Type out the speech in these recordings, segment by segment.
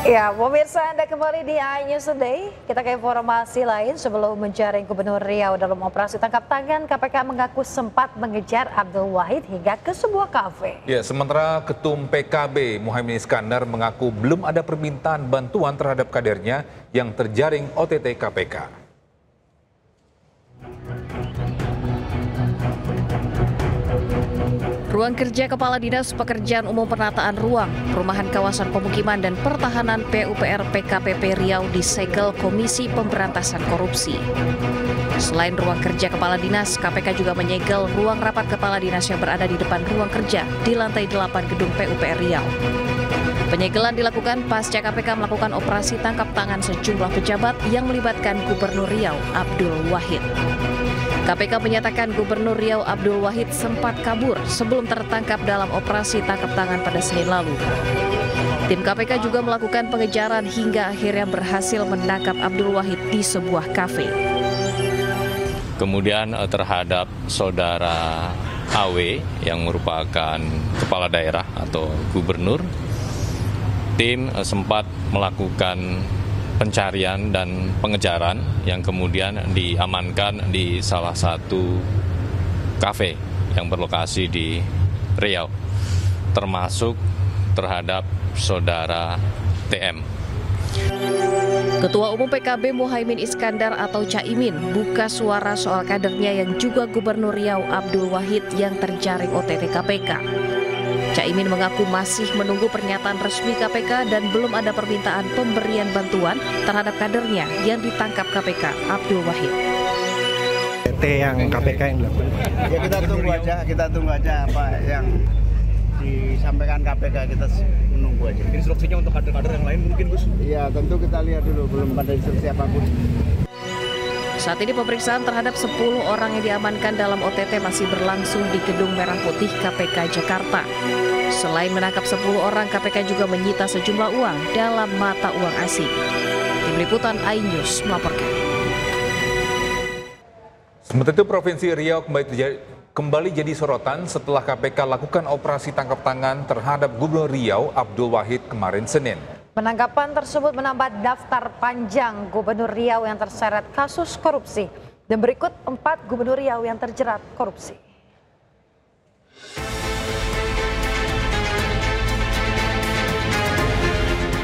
Ya, pemirsa, Anda kembali di iNews Today. Kita ke informasi lain. Sebelum menjaring Gubernur Riau dalam operasi tangkap tangan, KPK mengaku sempat mengejar Abdul Wahid hingga ke sebuah kafe. Ya, sementara Ketum PKB Muhaimin Iskandar mengaku belum ada permintaan bantuan terhadap kadernya yang terjaring OTT KPK. Ruang kerja Kepala Dinas Pekerjaan Umum Penataan Ruang, Perumahan Kawasan Pemukiman dan Pertahanan PUPR PKPP Riau disegel Komisi Pemberantasan Korupsi. Selain ruang kerja Kepala Dinas, KPK juga menyegel ruang rapat Kepala Dinas yang berada di depan ruang kerja di lantai 8 gedung PUPR Riau. Penyegelan dilakukan pasca KPK melakukan operasi tangkap tangan sejumlah pejabat yang melibatkan Gubernur Riau Abdul Wahid. KPK menyatakan Gubernur Riau Abdul Wahid sempat kabur sebelum tertangkap dalam operasi tangkap tangan pada Senin lalu. Tim KPK juga melakukan pengejaran hingga akhirnya berhasil menangkap Abdul Wahid di sebuah kafe. Kemudian terhadap saudara AW yang merupakan kepala daerah atau gubernur, tim sempat melakukan pencarian dan pengejaran yang kemudian diamankan di salah satu kafe yang berlokasi di Riau, termasuk terhadap saudara TM. Ketua Umum PKB Muhaimin Iskandar atau Caimin buka suara soal kadernya yang juga Gubernur Riau Abdul Wahid yang terjaring OTT KPK. Caimin mengaku masih menunggu pernyataan resmi KPK dan belum ada permintaan pemberian bantuan terhadap kadernya yang ditangkap KPK Abdul Wahid. Yang KPK yang dilakukan. Ya kita tunggu aja apa yang disampaikan KPK, kita menunggu aja. Instruksinya untuk kader-kader yang lain mungkin, Gus? Iya, tentu kita lihat dulu, belum ada instruksi apapun. Saat ini pemeriksaan terhadap 10 orang yang diamankan dalam OTT masih berlangsung di Gedung Merah Putih KPK Jakarta. Selain menangkap 10 orang, KPK juga menyita sejumlah uang dalam mata uang asing. Tim Liputan iNews melaporkan. Sementara itu Provinsi Riau kembali jadi sorotan setelah KPK lakukan operasi tangkap tangan terhadap Gubernur Riau Abdul Wahid kemarin Senin. Penangkapan tersebut menambah daftar panjang Gubernur Riau yang terseret kasus korupsi. Dan berikut 4 Gubernur Riau yang terjerat korupsi.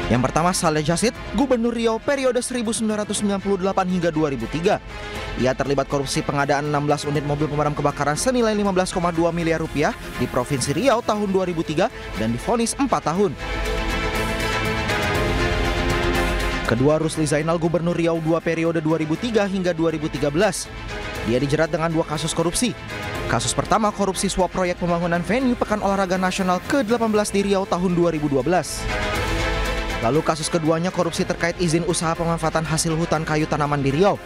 Yang pertama Saleh Jasid, Gubernur Riau periode 1998 hingga 2003. Ia terlibat korupsi pengadaan 16 unit mobil pemadam kebakaran senilai 15,2 miliar rupiah di Provinsi Riau tahun 2003 dan divonis 4 tahun. Kedua Rusli Zainal, Gubernur Riau 2 periode 2003 hingga 2013. Dia dijerat dengan 2 kasus korupsi. Kasus pertama korupsi suap proyek pembangunan venue Pekan Olahraga Nasional ke-18 di Riau tahun 2012. Lalu kasus keduanya korupsi terkait izin usaha pemanfaatan hasil hutan kayu tanaman di Riau.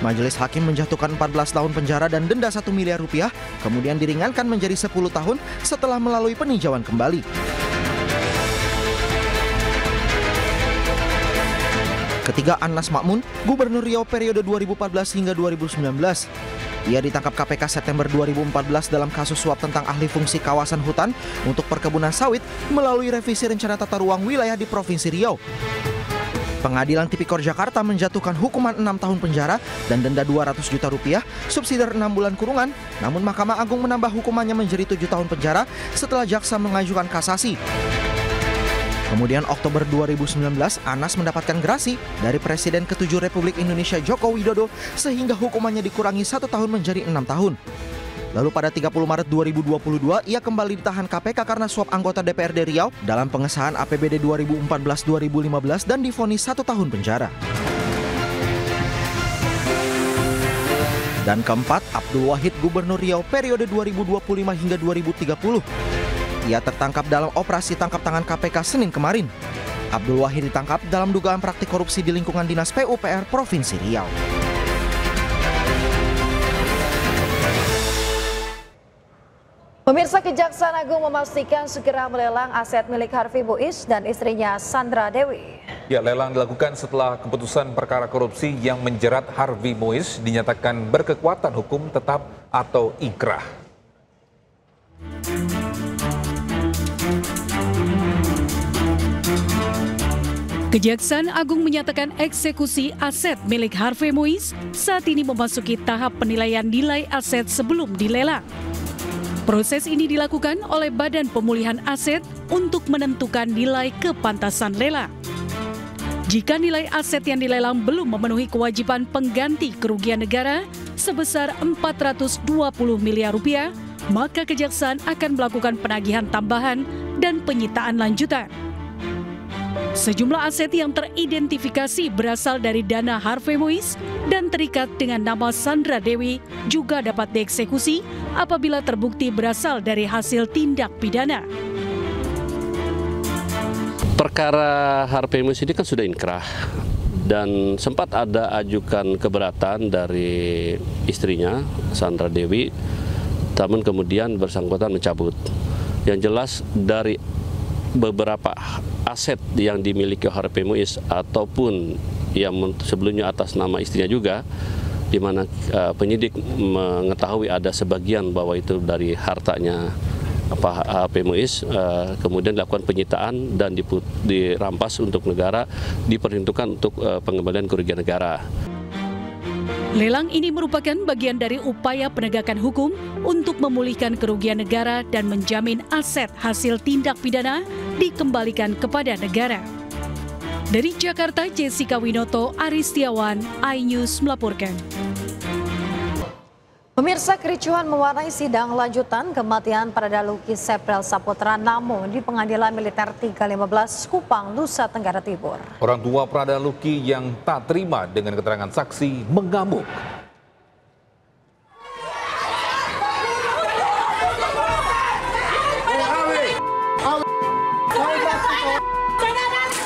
Majelis Hakim menjatuhkan 14 tahun penjara dan denda 1 miliar rupiah, kemudian diringankan menjadi 10 tahun setelah melalui peninjauan kembali. Ketiga Anas Makmun, Gubernur Riau periode 2014 hingga 2019. Ia ditangkap KPK September 2014 dalam kasus suap tentang ahli fungsi kawasan hutan untuk perkebunan sawit melalui revisi rencana tata ruang wilayah di Provinsi Riau. Pengadilan Tipikor Jakarta menjatuhkan hukuman 6 tahun penjara dan denda 200 juta rupiah, subsidiar 6 bulan kurungan, namun Mahkamah Agung menambah hukumannya menjadi 7 tahun penjara setelah jaksa mengajukan kasasi. Kemudian Oktober 2019, Anas mendapatkan gerasi dari Presiden ke-7 Republik Indonesia Joko Widodo sehingga hukumannya dikurangi 1 tahun menjadi 6 tahun. Lalu pada 30 Maret 2022, ia kembali ditahan KPK karena suap anggota DPRD Riau dalam pengesahan APBD 2014-2015 dan divonis 1 tahun penjara. Dan keempat, Abdul Wahid, Gubernur Riau periode 2025 hingga 2030. Ia tertangkap dalam operasi tangkap tangan KPK Senin kemarin. Abdul Wahid ditangkap dalam dugaan praktik korupsi di lingkungan Dinas PUPR Provinsi Riau. Pemirsa, Kejaksaan Agung memastikan segera melelang aset milik Harvey Muiz dan istrinya Sandra Dewi. Ya, lelang dilakukan setelah keputusan perkara korupsi yang menjerat Harvey Muiz dinyatakan berkekuatan hukum tetap atau inkrah. Kejaksaan Agung menyatakan eksekusi aset milik Harvey Moise saat ini memasuki tahap penilaian nilai aset sebelum dilelang. Proses ini dilakukan oleh Badan Pemulihan Aset untuk menentukan nilai kepantasan lelang. Jika nilai aset yang dilelang belum memenuhi kewajiban pengganti kerugian negara sebesar 420 miliar rupiah, maka kejaksaan akan melakukan penagihan tambahan dan penyitaan lanjutan. Sejumlah aset yang teridentifikasi berasal dari dana Harvey Moise dan terikat dengan nama Sandra Dewi juga dapat dieksekusi apabila terbukti berasal dari hasil tindak pidana. Perkara Harvey Moise ini kan sudah inkrah dan sempat ada ajukan keberatan dari istrinya Sandra Dewi, namun kemudian bersangkutan mencabut. Yang jelas dari beberapa aset yang dimiliki Harvey Moise ataupun yang sebelumnya atas nama istrinya juga, di mana penyidik mengetahui ada sebagian bahwa itu dari hartanya Harvey Moise, kemudian dilakukan penyitaan dan dirampas untuk negara, diperuntukkan untuk pengembalian kerugian negara. Lelang ini merupakan bagian dari upaya penegakan hukum untuk memulihkan kerugian negara dan menjamin aset hasil tindak pidana dikembalikan kepada negara. Dari Jakarta, Jessica Winoto, Aris Setiawan, iNews melaporkan. Pemirsa, kericuhan mewarnai sidang lanjutan kematian Pradaluki Seprel Saputra Namo di Pengadilan Militer 315 Kupang, Nusa Tenggara Timur. Orang tua Pradaluki yang tak terima dengan keterangan saksi mengamuk.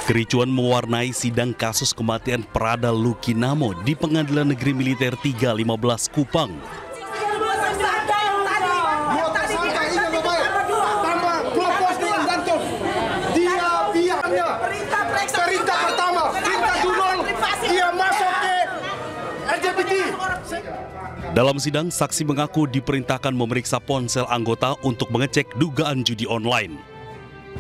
Kericuan mewarnai sidang kasus kematian Pradaluki Namo di Pengadilan Negeri Militer 315 Kupang. Dalam sidang, saksi mengaku diperintahkan memeriksa ponsel anggota untuk mengecek dugaan judi online.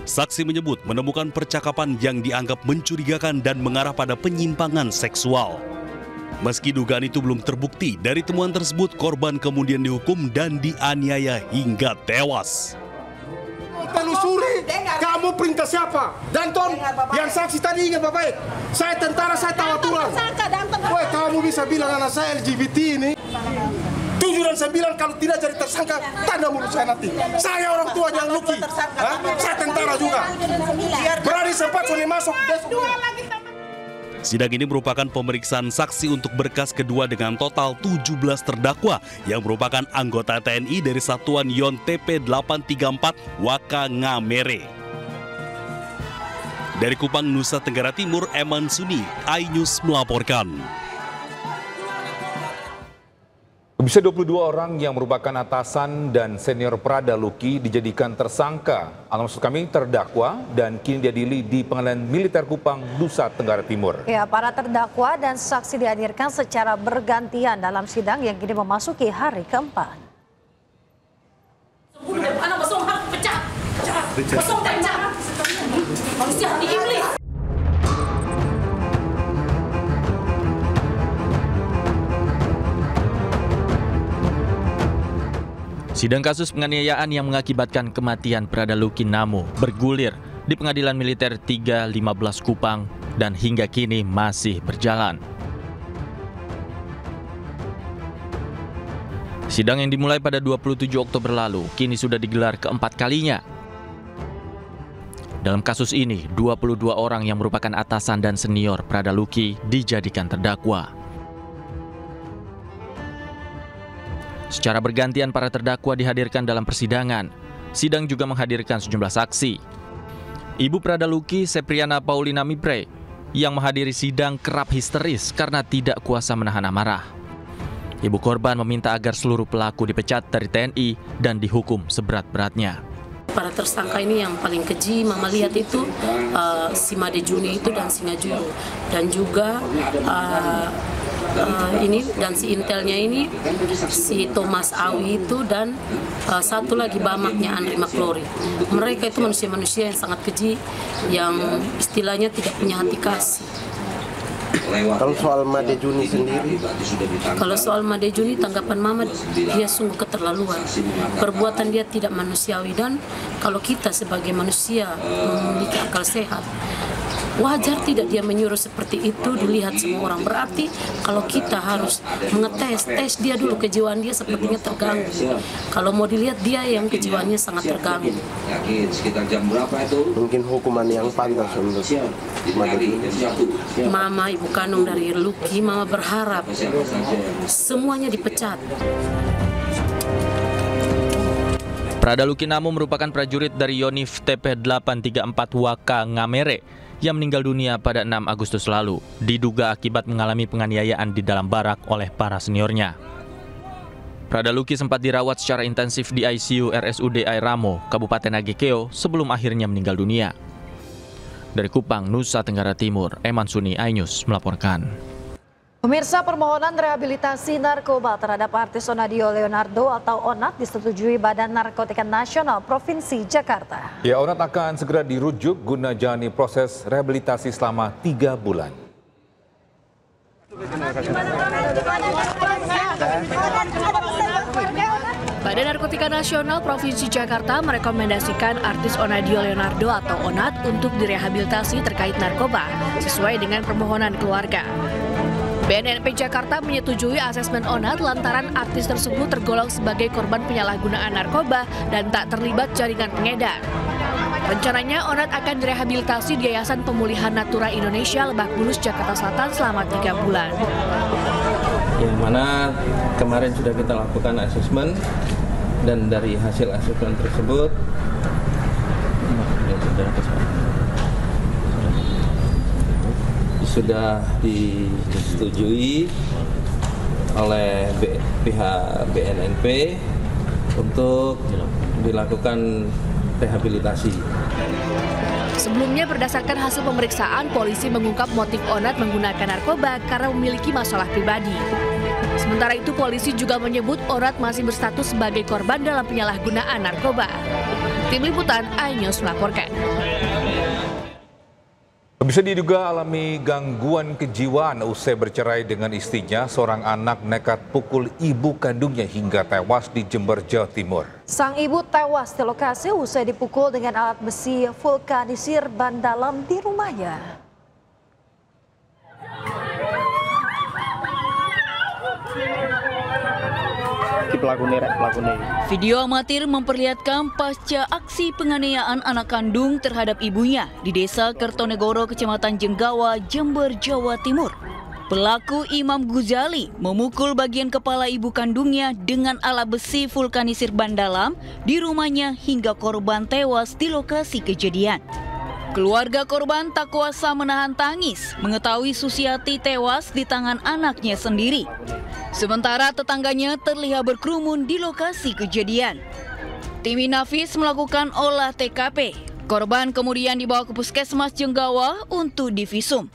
Saksi menyebut menemukan percakapan yang dianggap mencurigakan dan mengarah pada penyimpangan seksual. Meski dugaan itu belum terbukti, dari temuan tersebut korban kemudian dihukum dan dianiaya hingga tewas. Telusuri, kamu perintah siapa? Danton, yang saksi tadi ingat Bapak, saya tentara, saya tahu aturan. Woi, kamu bisa bilang anak saya LGBT ini 7 dan 9, kalau tidak jadi tersangka, tanda mulut saya nanti. Saya orang tua yang Luki, saya tentara juga. Berani sempat Sony masuk. Sidang ini merupakan pemeriksaan saksi untuk berkas kedua dengan total 17 terdakwa yang merupakan anggota TNI dari Satuan Yon TP 834 Wakangamere. Dari Kupang, Nusa Tenggara Timur, Eman Suni, iNews melaporkan. Bisa 22 orang yang merupakan atasan dan senior Pradaluki dijadikan tersangka, atau maksud kami terdakwa, dan kini diadili di Pengadilan Militer Kupang, Nusa Tenggara Timur. Ya, para terdakwa dan saksi dihadirkan secara bergantian dalam sidang yang kini memasuki hari keempat. Sidang kasus penganiayaan yang mengakibatkan kematian Pradaluki Namo bergulir di Pengadilan Militer 315 Kupang dan hingga kini masih berjalan. Sidang yang dimulai pada 27 Oktober lalu kini sudah digelar keempat kalinya. Dalam kasus ini, 22 orang yang merupakan atasan dan senior Pradaluki dijadikan terdakwa. Secara bergantian para terdakwa dihadirkan dalam persidangan. Sidang juga menghadirkan sejumlah saksi. Ibu Pradaluki, Sepriana Paulina Mipre, yang menghadiri sidang kerap histeris karena tidak kuasa menahan amarah. Ibu korban meminta agar seluruh pelaku dipecat dari TNI dan dihukum seberat-beratnya. Para tersangka ini yang paling keji, Mama lihat itu si Made Juni itu dan Singa Juru. Dan juga ini dan si intelnya ini si Thomas Awi itu dan satu lagi bamaknya Andri Maklori. Mereka itu manusia-manusia yang sangat keji, yang istilahnya tidak punya hati kasih. Kalau soal Made Juni sendiri? Kalau soal Made Juni, tanggapan Mama, dia sungguh keterlaluan. Perbuatan dia tidak manusiawi, dan kalau kita sebagai manusia memiliki akal sehat, wajar tidak dia menyuruh seperti itu dilihat semua orang. Berarti kalau kita harus tes dia dulu, kejiwaan dia sepertinya terganggu. Kalau mau dilihat dia yang kejiwaannya sangat terganggu. Mungkin hukuman yang pantas untuk Mama, ibu kandung dari Lucky, Mama berharap semuanya dipecat. Prada Lucky Namo merupakan prajurit dari Yonif TP 834 Waka Ngamere yang meninggal dunia pada 6 Agustus lalu, diduga akibat mengalami penganiayaan di dalam barak oleh para seniornya. Prada Lucky sempat dirawat secara intensif di ICU RSUD Airamo, Kabupaten Agekeo, sebelum akhirnya meninggal dunia. Dari Kupang, Nusa Tenggara Timur, Eman Suni, iNews melaporkan. Pemirsa, permohonan rehabilitasi narkoba terhadap artis Onadio Leonardo atau ONAT disetujui Badan Narkotika Nasional Provinsi Jakarta. Ya, ONAT akan segera dirujuk guna jalani proses rehabilitasi selama 3 bulan. Badan Narkotika Nasional Provinsi Jakarta merekomendasikan artis Onadio Leonardo atau ONAT untuk direhabilitasi terkait narkoba sesuai dengan permohonan keluarga. BNNP Jakarta menyetujui asesmen ONAT lantaran artis tersebut tergolong sebagai korban penyalahgunaan narkoba dan tak terlibat jaringan pengedar. Rencananya ONAT akan direhabilitasi di Yayasan Pemulihan Natura Indonesia Lebak Bulus, Jakarta Selatan selama 3 bulan. Yang mana kemarin sudah kita lakukan asesmen, dan dari hasil asesmen tersebut sudah disetujui oleh pihak BNNP untuk dilakukan rehabilitasi. Sebelumnya, berdasarkan hasil pemeriksaan, polisi mengungkap motif ONAT menggunakan narkoba karena memiliki masalah pribadi. Sementara itu, polisi juga menyebut ONAT masih berstatus sebagai korban dalam penyalahgunaan narkoba. Tim Liputan iNews melaporkan. Bisa diduga alami gangguan kejiwaan usai bercerai dengan istrinya, seorang anak nekat pukul ibu kandungnya hingga tewas di Jember, Jawa Timur. Sang ibu tewas di lokasi usai dipukul dengan alat besi vulkanisir ban dalam di rumahnya. Video amatir memperlihatkan pasca aksi penganiayaan anak kandung terhadap ibunya di Desa Kertonegoro, Kecamatan Jenggawa, Jember, Jawa Timur. Pelaku Imam Ghazali memukul bagian kepala ibu kandungnya dengan alat besi vulkanisir ban dalam di rumahnya hingga korban tewas di lokasi kejadian. Keluarga korban tak kuasa menahan tangis mengetahui Susiati tewas di tangan anaknya sendiri. Sementara tetangganya terlihat berkerumun di lokasi kejadian. Tim Inafis melakukan olah TKP. Korban kemudian dibawa ke Puskesmas Jenggawa untuk divisum.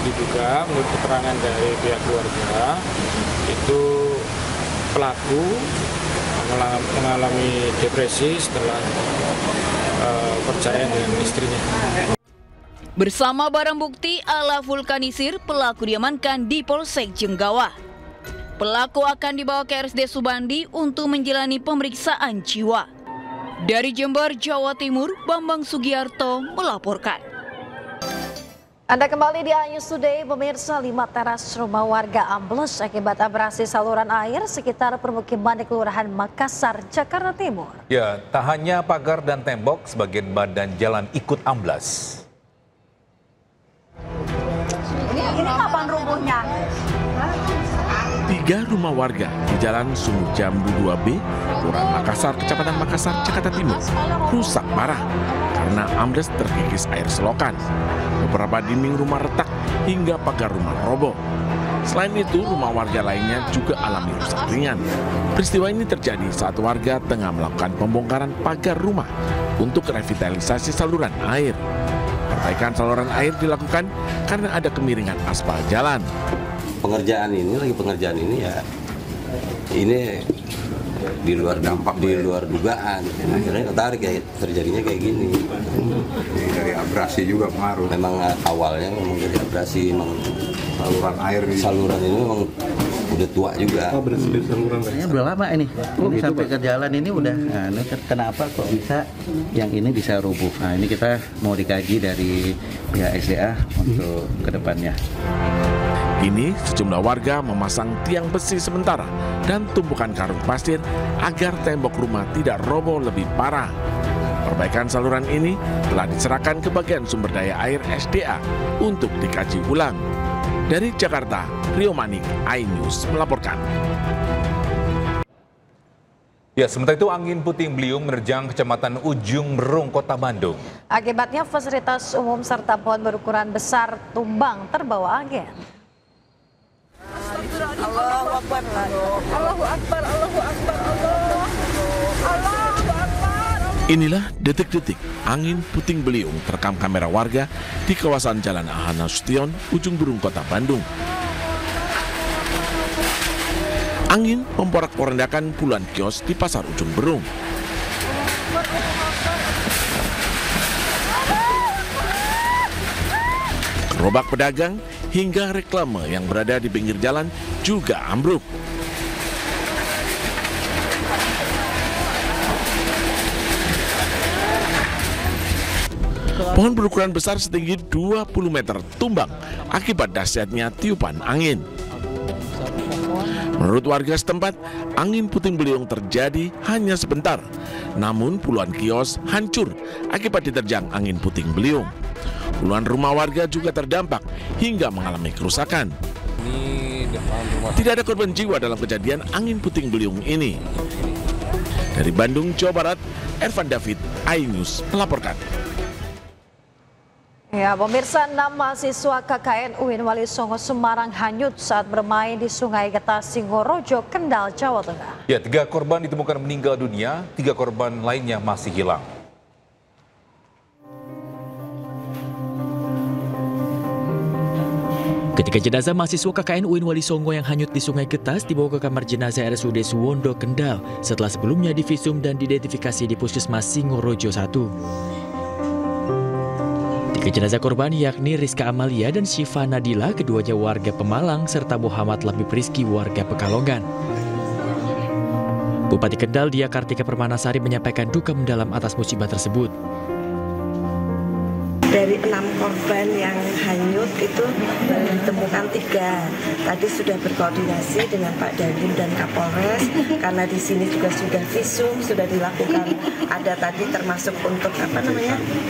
Diduga menurut keterangan dari pihak keluarga, itu pelaku mengalami depresi setelah perceraian dengan istrinya. Bersama barang bukti ala vulkanisir, pelaku diamankan di Polsek Jenggawa. Pelaku akan dibawa ke RSD Subandi untuk menjalani pemeriksaan jiwa. Dari Jember, Jawa Timur, Bambang Sugiarto melaporkan. Anda kembali di iNews Today, pemirsa. 5 teras rumah warga ambles akibat abrasi saluran air sekitar permukiman di Kelurahan Makassar, Jakarta Timur. Ya, tak hanya pagar dan tembok, sebagian badan jalan ikut amblas. Ini kapan rubuhnya? 3 rumah warga di Jalan Sumur Jambu 2B, Kelurahan Makassar, Kecamatan Makassar, Jakarta Timur, rusak parah karena ambles terkikis air selokan. Beberapa dinding rumah retak hingga pagar rumah roboh. Selain itu, rumah warga lainnya juga alami rusak ringan. Peristiwa ini terjadi saat warga tengah melakukan pembongkaran pagar rumah untuk revitalisasi saluran air. Perbaikan saluran air dilakukan karena ada kemiringan aspal jalan. pengerjaan ini ya ini di luar dampak, di luar dugaan. Akhirnya ketarik ya terjadinya kayak gini. Dari abrasi juga pengaruh. Memang awalnya memang dari abrasi, memang saluran ini memang udah tua juga. Oh, saluran. Belum lama ini. Sampai ke jalan ini udah. Nah, ini kenapa kok bisa yang ini bisa rubuh? Nah, ini kita mau dikaji dari pihak SDA untuk kedepannya. Kini sejumlah warga memasang tiang besi sementara dan tumpukan karung pasir agar tembok rumah tidak roboh lebih parah. Perbaikan saluran ini telah diserahkan ke bagian sumber daya air SDA untuk dikaji ulang. Dari Jakarta, Rio Manik, iNews melaporkan. Ya, sementara itu angin puting beliung menerjang Kecamatan Ujung Berung, Kota Bandung. Akibatnya fasilitas umum serta pohon berukuran besar tumbang terbawa angin. Allahu Akbar, Allahu Akbar, Allahu Akbar, Allahu Akbar. Inilah detik-detik angin puting beliung terekam kamera warga di kawasan Jalan A.H. Nasution, Ujung Berung, Kota Bandung. Angin memporak-porandakan puluhan kios di Pasar Ujung Berung. Gerobak pedagang hingga reklame yang berada di pinggir jalan juga ambruk. Pohon berukuran besar setinggi 20 meter tumbang akibat dahsyatnya tiupan angin. Menurut warga setempat, angin puting beliung terjadi hanya sebentar, namun puluhan kios hancur akibat diterjang angin puting beliung. Puluhan rumah warga juga terdampak hingga mengalami kerusakan. Tidak ada korban jiwa dalam kejadian angin puting beliung ini. Dari Bandung, Jawa Barat, Ervan David, iNews melaporkan. Ya, pemirsa, 6 mahasiswa KKN UIN Wali Songo Semarang hanyut saat bermain di Sungai Getas Singorojo, Kendal, Jawa Tengah. Ya, 3 korban ditemukan meninggal dunia, 3 korban lainnya masih hilang. Ketika jenazah mahasiswa KKN UIN Wali Songo yang hanyut di Sungai Getas dibawa ke kamar jenazah RSUD Suwondo, Kendal setelah sebelumnya divisum dan diidentifikasi di Puskesmas Singorojo 1. 3 jenazah korban yakni Rizka Amalia dan Syifa Nadila, keduanya warga Pemalang, serta Muhammad Labib Rizki, warga Pekalongan. Bupati Kendal Dia Kartika Permanasari menyampaikan duka mendalam atas musibah tersebut. Dari 6 korban yang hanyut itu ditemukan 3. Tadi sudah berkoordinasi dengan Pak Dandim dan Kapolres karena di sini juga sudah visum, sudah dilakukan. Ada tadi termasuk untuk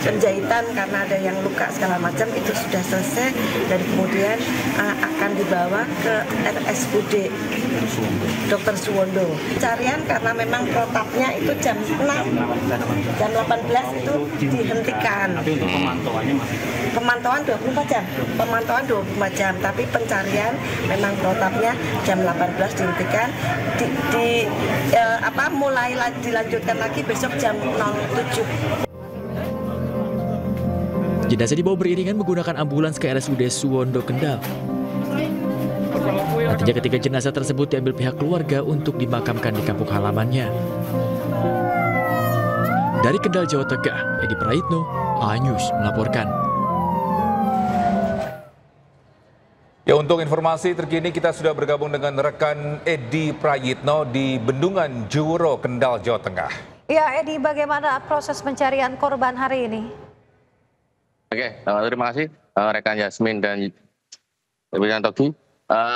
penjahitan karena ada yang luka segala macam itu sudah selesai dan kemudian akan dibawa ke RSUD Dr. Suwondo. Pencarian karena memang protapnya itu jam 6, jam 18 itu dihentikan. Pemantauan 24 jam, tapi pencarian memang protapnya jam 18 dihentikan, mulai dilanjutkan lagi besok jam 07. Jenazah dibawa beriringan menggunakan ambulans ke RSUD Suwondo, Kendal. Nantinya ketiga jenazah tersebut diambil pihak keluarga untuk dimakamkan di kampung halamannya. Dari Kendal, Jawa Tengah, Edi Praitno, iNews melaporkan. Ya, untuk informasi terkini kita sudah bergabung dengan rekan Edi Prayitno di Bendungan Juworo, Kendal, Jawa Tengah. Ya, Edi, bagaimana proses pencarian korban hari ini? Oke, terima kasih rekan Yasmin dan Togi.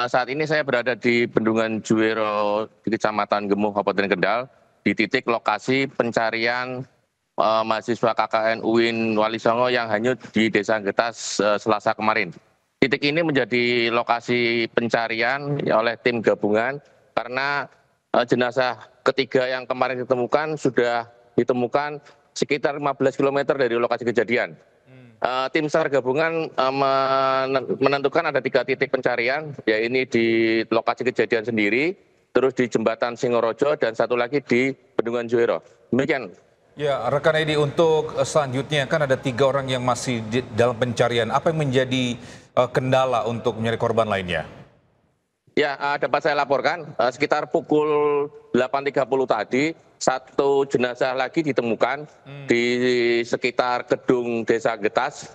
Saat ini saya berada di Bendungan Juworo di Kecamatan Gemuh, Kabupaten Kendal, di titik lokasi pencarian mahasiswa KKN UIN Wali Songo yang hanyut di Desa Getas Selasa kemarin. Titik ini menjadi lokasi pencarian oleh tim gabungan karena jenazah ketiga yang kemarin ditemukan sudah ditemukan sekitar 15 km dari lokasi kejadian. Tim SAR gabungan menentukan ada 3 titik pencarian, yaitu di lokasi kejadian sendiri, terus di Jembatan Singorojo, dan satu lagi di Bendungan Juworo. Demikian. Ya, rekan Edi, untuk selanjutnya kan ada 3 orang yang masih dalam pencarian. Apa yang menjadi kendala untuk mencari korban lainnya? Ya, dapat saya laporkan sekitar pukul 8.30 tadi satu jenazah lagi ditemukan di sekitar gedung Desa Getas.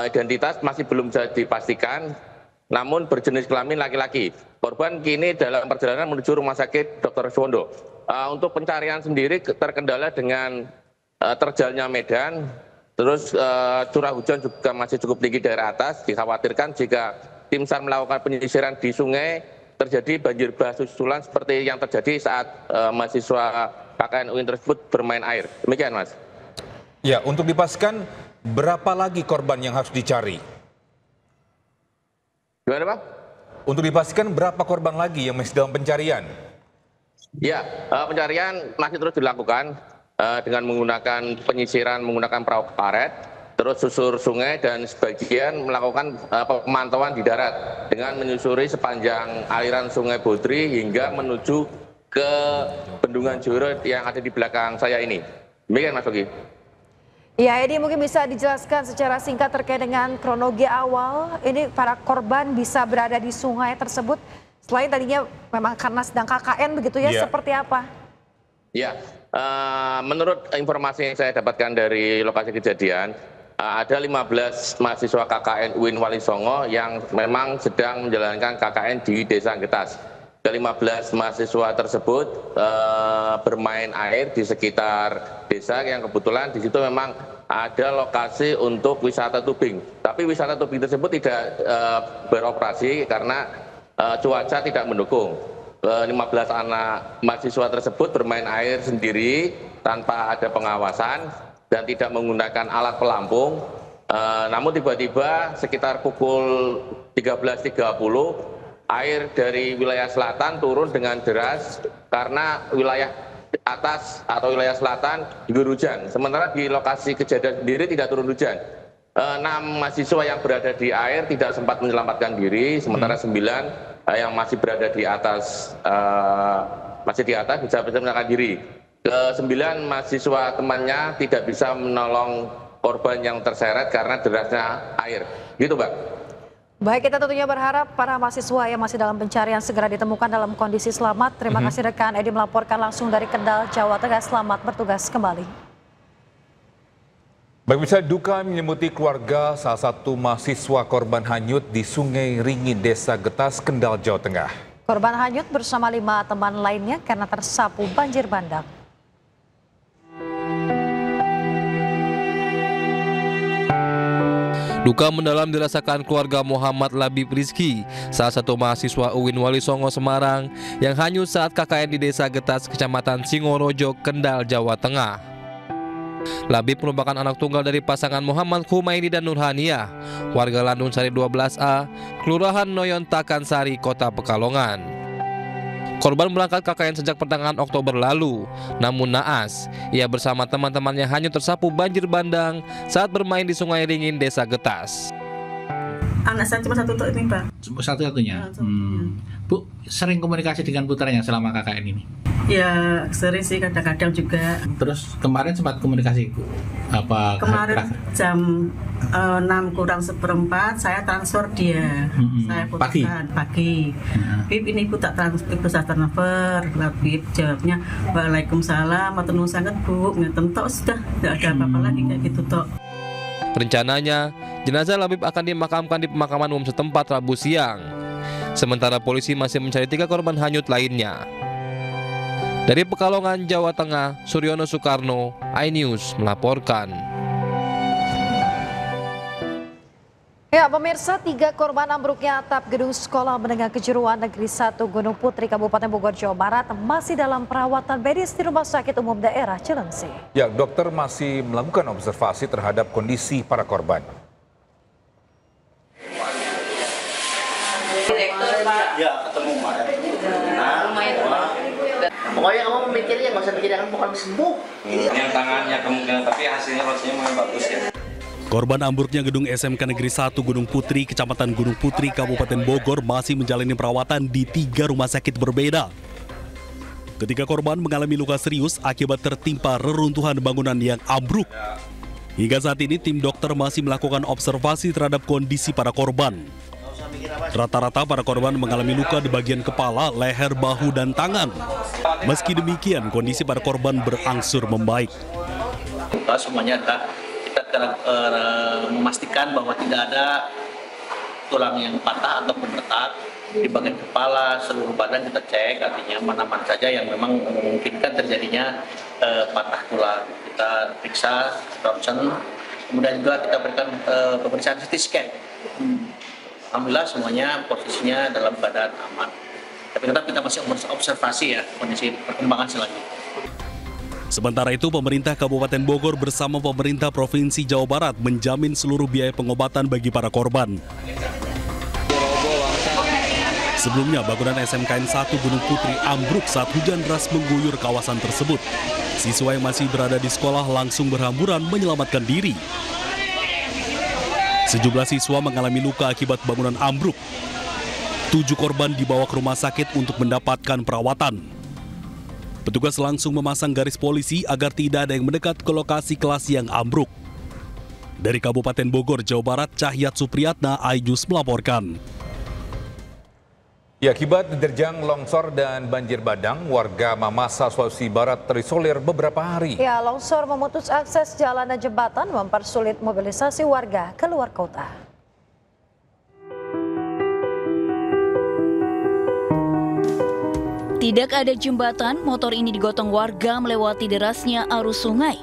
Identitas masih belum bisa dipastikan, namun berjenis kelamin laki-laki. Korban kini dalam perjalanan menuju Rumah Sakit Dr. Suwondo. Untuk pencarian sendiri terkendala dengan terjalnya medan, terus curah hujan juga masih cukup tinggi daerah atas. Dikhawatirkan jika tim SAR melakukan penyisiran di sungai, terjadi banjir bah susulan seperti yang terjadi saat mahasiswa KKN UIN tersebut bermain air. Demikian, Mas. Ya, untuk dipastikan berapa lagi korban yang harus dicari? Gimana, Pak? Untuk dipastikan berapa korban lagi yang masih dalam pencarian? Ya, pencarian masih terus dilakukan dengan menggunakan penyisiran menggunakan perahu karet, terus susur sungai dan sebagian melakukan pemantauan di darat dengan menyusuri sepanjang aliran Sungai Bodri hingga menuju ke Bendungan Joro yang ada di belakang saya ini. Demikian, Mas Ogi. Ya, Edi, mungkin bisa dijelaskan secara singkat terkait dengan kronologi awal. Ini para korban bisa berada di sungai tersebut selain tadinya memang karena sedang KKN begitu ya, seperti apa? Ya, menurut informasi yang saya dapatkan dari lokasi kejadian, ada 15 mahasiswa KKN UIN Wali Songo yang memang sedang menjalankan KKN di Desa Getas. Ke-15 mahasiswa tersebut bermain air di sekitar desa yang kebetulan di situ memang ada lokasi untuk wisata tubing. Tapi wisata tubing tersebut tidak beroperasi karena cuaca tidak mendukung. 15 anak mahasiswa tersebut bermain air sendiri tanpa ada pengawasan dan tidak menggunakan alat pelampung. Namun tiba-tiba sekitar pukul 13.30 air dari wilayah selatan turun dengan deras karena wilayah atas atau wilayah selatan diguyur hujan. Sementara di lokasi kejadian sendiri tidak turun hujan. 6 mahasiswa yang berada di air tidak sempat menyelamatkan diri, sementara 9 yang masih berada di atas bisa menyelamatkan diri. Ke-9 mahasiswa temannya tidak bisa menolong korban yang terseret karena derasnya air. Gitu, Mbak. Baik, kita tentunya berharap para mahasiswa yang masih dalam pencarian segera ditemukan dalam kondisi selamat. Terima kasih rekan Edi melaporkan langsung dari Kendal, Jawa Tengah. Selamat bertugas kembali. Baik, bisa duka menyelimuti keluarga salah satu mahasiswa korban hanyut di Sungai Ringin, Desa Getas, Kendal, Jawa Tengah. Korban hanyut bersama 5 teman lainnya karena tersapu banjir bandang. Duka mendalam dirasakan keluarga Muhammad Labib Rizki, salah satu mahasiswa UIN Wali Songo Semarang yang hanyut saat KKN di Desa Getas, Kecamatan Singorojo, Kendal, Jawa Tengah. Labib merupakan anak tunggal dari pasangan Muhammad Humaini dan Nurhaniah, warga Landung Sari 12A, Kelurahan Noyon Takansari, Kota Pekalongan. Korban berangkat KKN sejak pertengahan Oktober lalu, namun naas, ia bersama teman-temannya hanyut tersapu banjir bandang saat bermain di Sungai Ringin, Desa Getas. Anak saya cuma satu ini, Pak. Satu-satunya? Bu, sering komunikasi dengan putranya selama KKN ini? Ya, sering sih, kadang-kadang juga. Terus kemarin sempat komunikasi, Bu? Apa? Kemarin jam 6:04 saya transfer dia. Saya putuskan pagi. Bib, ini Ibu tak transfer, Ibu saya transfer. Bib jawabnya, Waalaikumsalam, matur nuwun sanget Bu. Ngeten tok sudah, tidak ada apa-apa lagi kayak gitu tok. Rencananya, jenazah Labib akan dimakamkan di pemakaman umum setempat Rabu siang. Sementara polisi masih mencari 3 korban hanyut lainnya. Dari Pekalongan, Jawa Tengah, Suryono Soekarno, iNews melaporkan. Ya, pemirsa, 3 korban ambruknya atap gedung Sekolah Menengah Kejuruan Negeri 1 Gunung Putri, Kabupaten Bogor, Jawa Barat masih dalam perawatan medis di Rumah Sakit Umum Daerah Cilengsi. Ya, dokter masih melakukan observasi terhadap kondisi para korban. Ya, ketemu pokoknya kamu mikirnya nggak usah mikir yang bukan sembuh. Yang tangannya kemungkinan, tapi hasilnya memang bagus ya. Korban ambruknya gedung SMK Negeri 1 Gunung Putri, Kecamatan Gunung Putri, Kabupaten Bogor masih menjalani perawatan di 3 rumah sakit berbeda. Ketiga korban mengalami luka serius akibat tertimpa reruntuhan bangunan yang ambruk. Hingga saat ini tim dokter masih melakukan observasi terhadap kondisi para korban. Rata-rata para korban mengalami luka di bagian kepala, leher, bahu, dan tangan. Meski demikian, kondisi para korban berangsur membaik. Semuanya kita memastikan bahwa tidak ada tulang yang patah ataupun retak. Di bagian kepala, seluruh badan kita cek, artinya mana-mana saja yang memang memungkinkan terjadinya patah tulang. Kita periksa ronsen, kemudian juga kita berikan pemeriksaan CT scan. Alhamdulillah semuanya posisinya dalam keadaan aman. Tapi tetap kita masih observasi ya kondisi perkembangan selanjutnya. Sementara itu, pemerintah Kabupaten Bogor bersama pemerintah Provinsi Jawa Barat menjamin seluruh biaya pengobatan bagi para korban. Sebelumnya, bangunan SMKN 1 Gunung Putri ambruk saat hujan deras mengguyur kawasan tersebut. Siswa yang masih berada di sekolah langsung berhamburan menyelamatkan diri. Sejumlah siswa mengalami luka akibat bangunan ambruk. 7 korban dibawa ke rumah sakit untuk mendapatkan perawatan. Petugas langsung memasang garis polisi agar tidak ada yang mendekat ke lokasi kelas yang ambruk. Dari Kabupaten Bogor, Jawa Barat, Cahyat Supriyatna, iNews melaporkan. Ya, akibat diterjang longsor dan banjir bandang, warga Mamasa, Sulawesi Barat terisolir beberapa hari. Ya, longsor memutus akses jalan dan jembatan, mempersulit mobilisasi warga keluar kota. Tidak ada jembatan, motor ini digotong warga melewati derasnya arus sungai.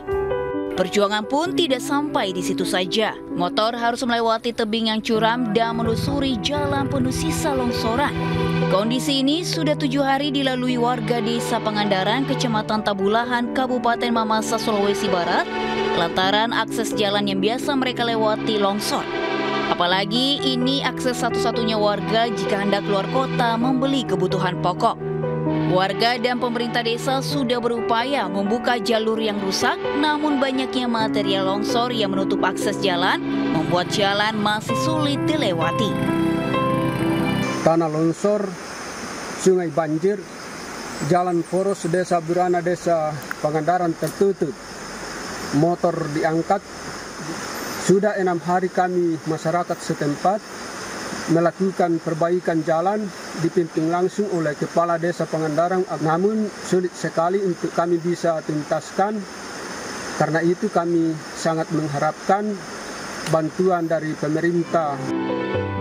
Perjuangan pun tidak sampai di situ saja. Motor harus melewati tebing yang curam dan melusuri jalan penuh sisa longsoran. Kondisi ini sudah 7 hari dilalui warga Desa Pangandaran, Kecamatan Tabulahan, Kabupaten Mamasa, Sulawesi Barat, lantaran akses jalan yang biasa mereka lewati longsor. Apalagi ini akses satu-satunya warga jika hendak keluar kota membeli kebutuhan pokok. Warga dan pemerintah desa sudah berupaya membuka jalur yang rusak, namun banyaknya material longsor yang menutup akses jalan membuat jalan masih sulit dilewati. Tanah longsor, sungai banjir, jalan poros desa Burana, Desa Pangandaran tertutup. Motor diangkat. Sudah 6 hari kami masyarakat setempat melakukan perbaikan jalan dipimpin langsung oleh Kepala Desa Pangandaran, namun sulit sekali untuk kami bisa tuntaskan. Karena itu kami sangat mengharapkan bantuan dari pemerintah.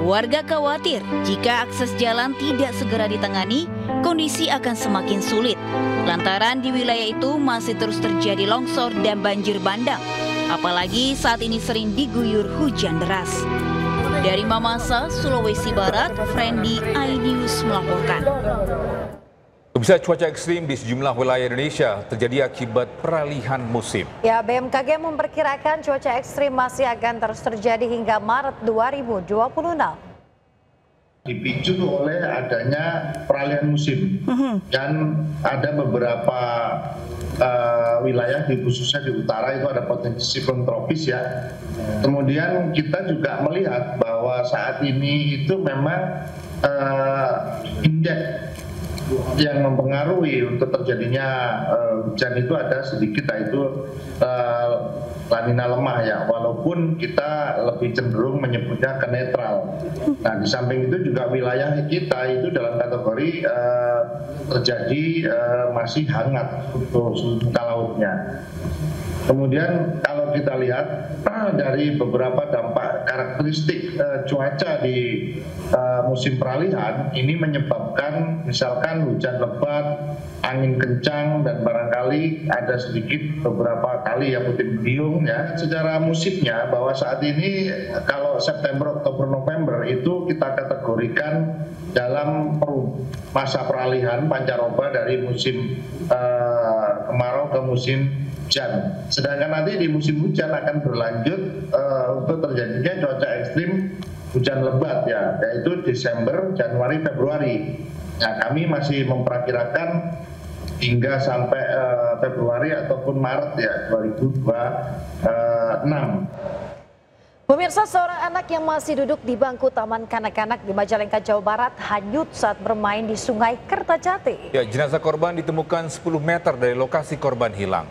Warga khawatir jika akses jalan tidak segera ditangani, kondisi akan semakin sulit. Lantaran di wilayah itu masih terus terjadi longsor dan banjir bandang. Apalagi saat ini sering diguyur hujan deras. Dari Mamasa, Sulawesi Barat, Friendly iNews melaporkan. Bisa cuaca ekstrim di sejumlah wilayah Indonesia terjadi akibat peralihan musim. Ya, BMKG memperkirakan cuaca ekstrim masih akan terus terjadi hingga Maret 2026. Dipicu oleh adanya peralihan musim dan ada beberapa wilayah khususnya di utara itu ada potensi siklon tropis ya. Kemudian kita juga melihat bahwa saat ini itu memang indeks yang mempengaruhi untuk terjadinya hujan itu ada sedikit, yaitu La Nina lemah ya, walaupun kita lebih cenderung menyebutnya ke netral. Nah, di samping itu juga wilayah kita itu dalam kategori terjadi masih hangat untuk suhu muka lautnya. Kemudian kalau kita lihat dari beberapa dampak karakteristik cuaca di musim peralihan ini menyebabkan misalkan hujan lebat, angin kencang, dan barangkali ada sedikit beberapa kali ya puting beliung ya. Secara musimnya bahwa saat ini kalau September, Oktober, November itu kita kategorikan dalam masa peralihan pancaroba dari musim kemarau ke musim hujan. Sedangkan nanti di musim hujan akan berlanjut untuk terjadinya cuaca ekstrim hujan lebat ya, yaitu Desember, Januari, Februari. Nah, kami masih memperkirakan hingga sampai Februari ataupun Maret ya 2026. Pemirsa, seorang anak yang masih duduk di bangku Taman Kanak-kanak di Majalengka, Jawa Barat hanyut saat bermain di Sungai Kertajati. Ya, jenazah korban ditemukan 10 meter dari lokasi korban hilang.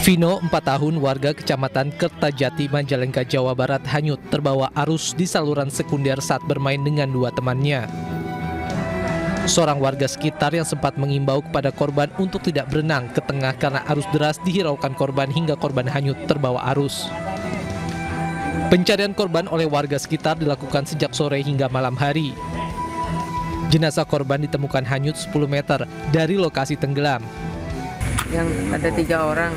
Vino, 4 tahun, warga Kecamatan Kertajati, Majalengka, Jawa Barat, hanyut terbawa arus di saluran sekunder saat bermain dengan 2 temannya. Seorang warga sekitar yang sempat mengimbau kepada korban untuk tidak berenang ke tengah karena arus deras dihiraukan korban hingga korban hanyut terbawa arus. Pencarian korban oleh warga sekitar dilakukan sejak sore hingga malam hari. Jenazah korban ditemukan hanyut 10 meter dari lokasi tenggelam. Yang ada 3 orang,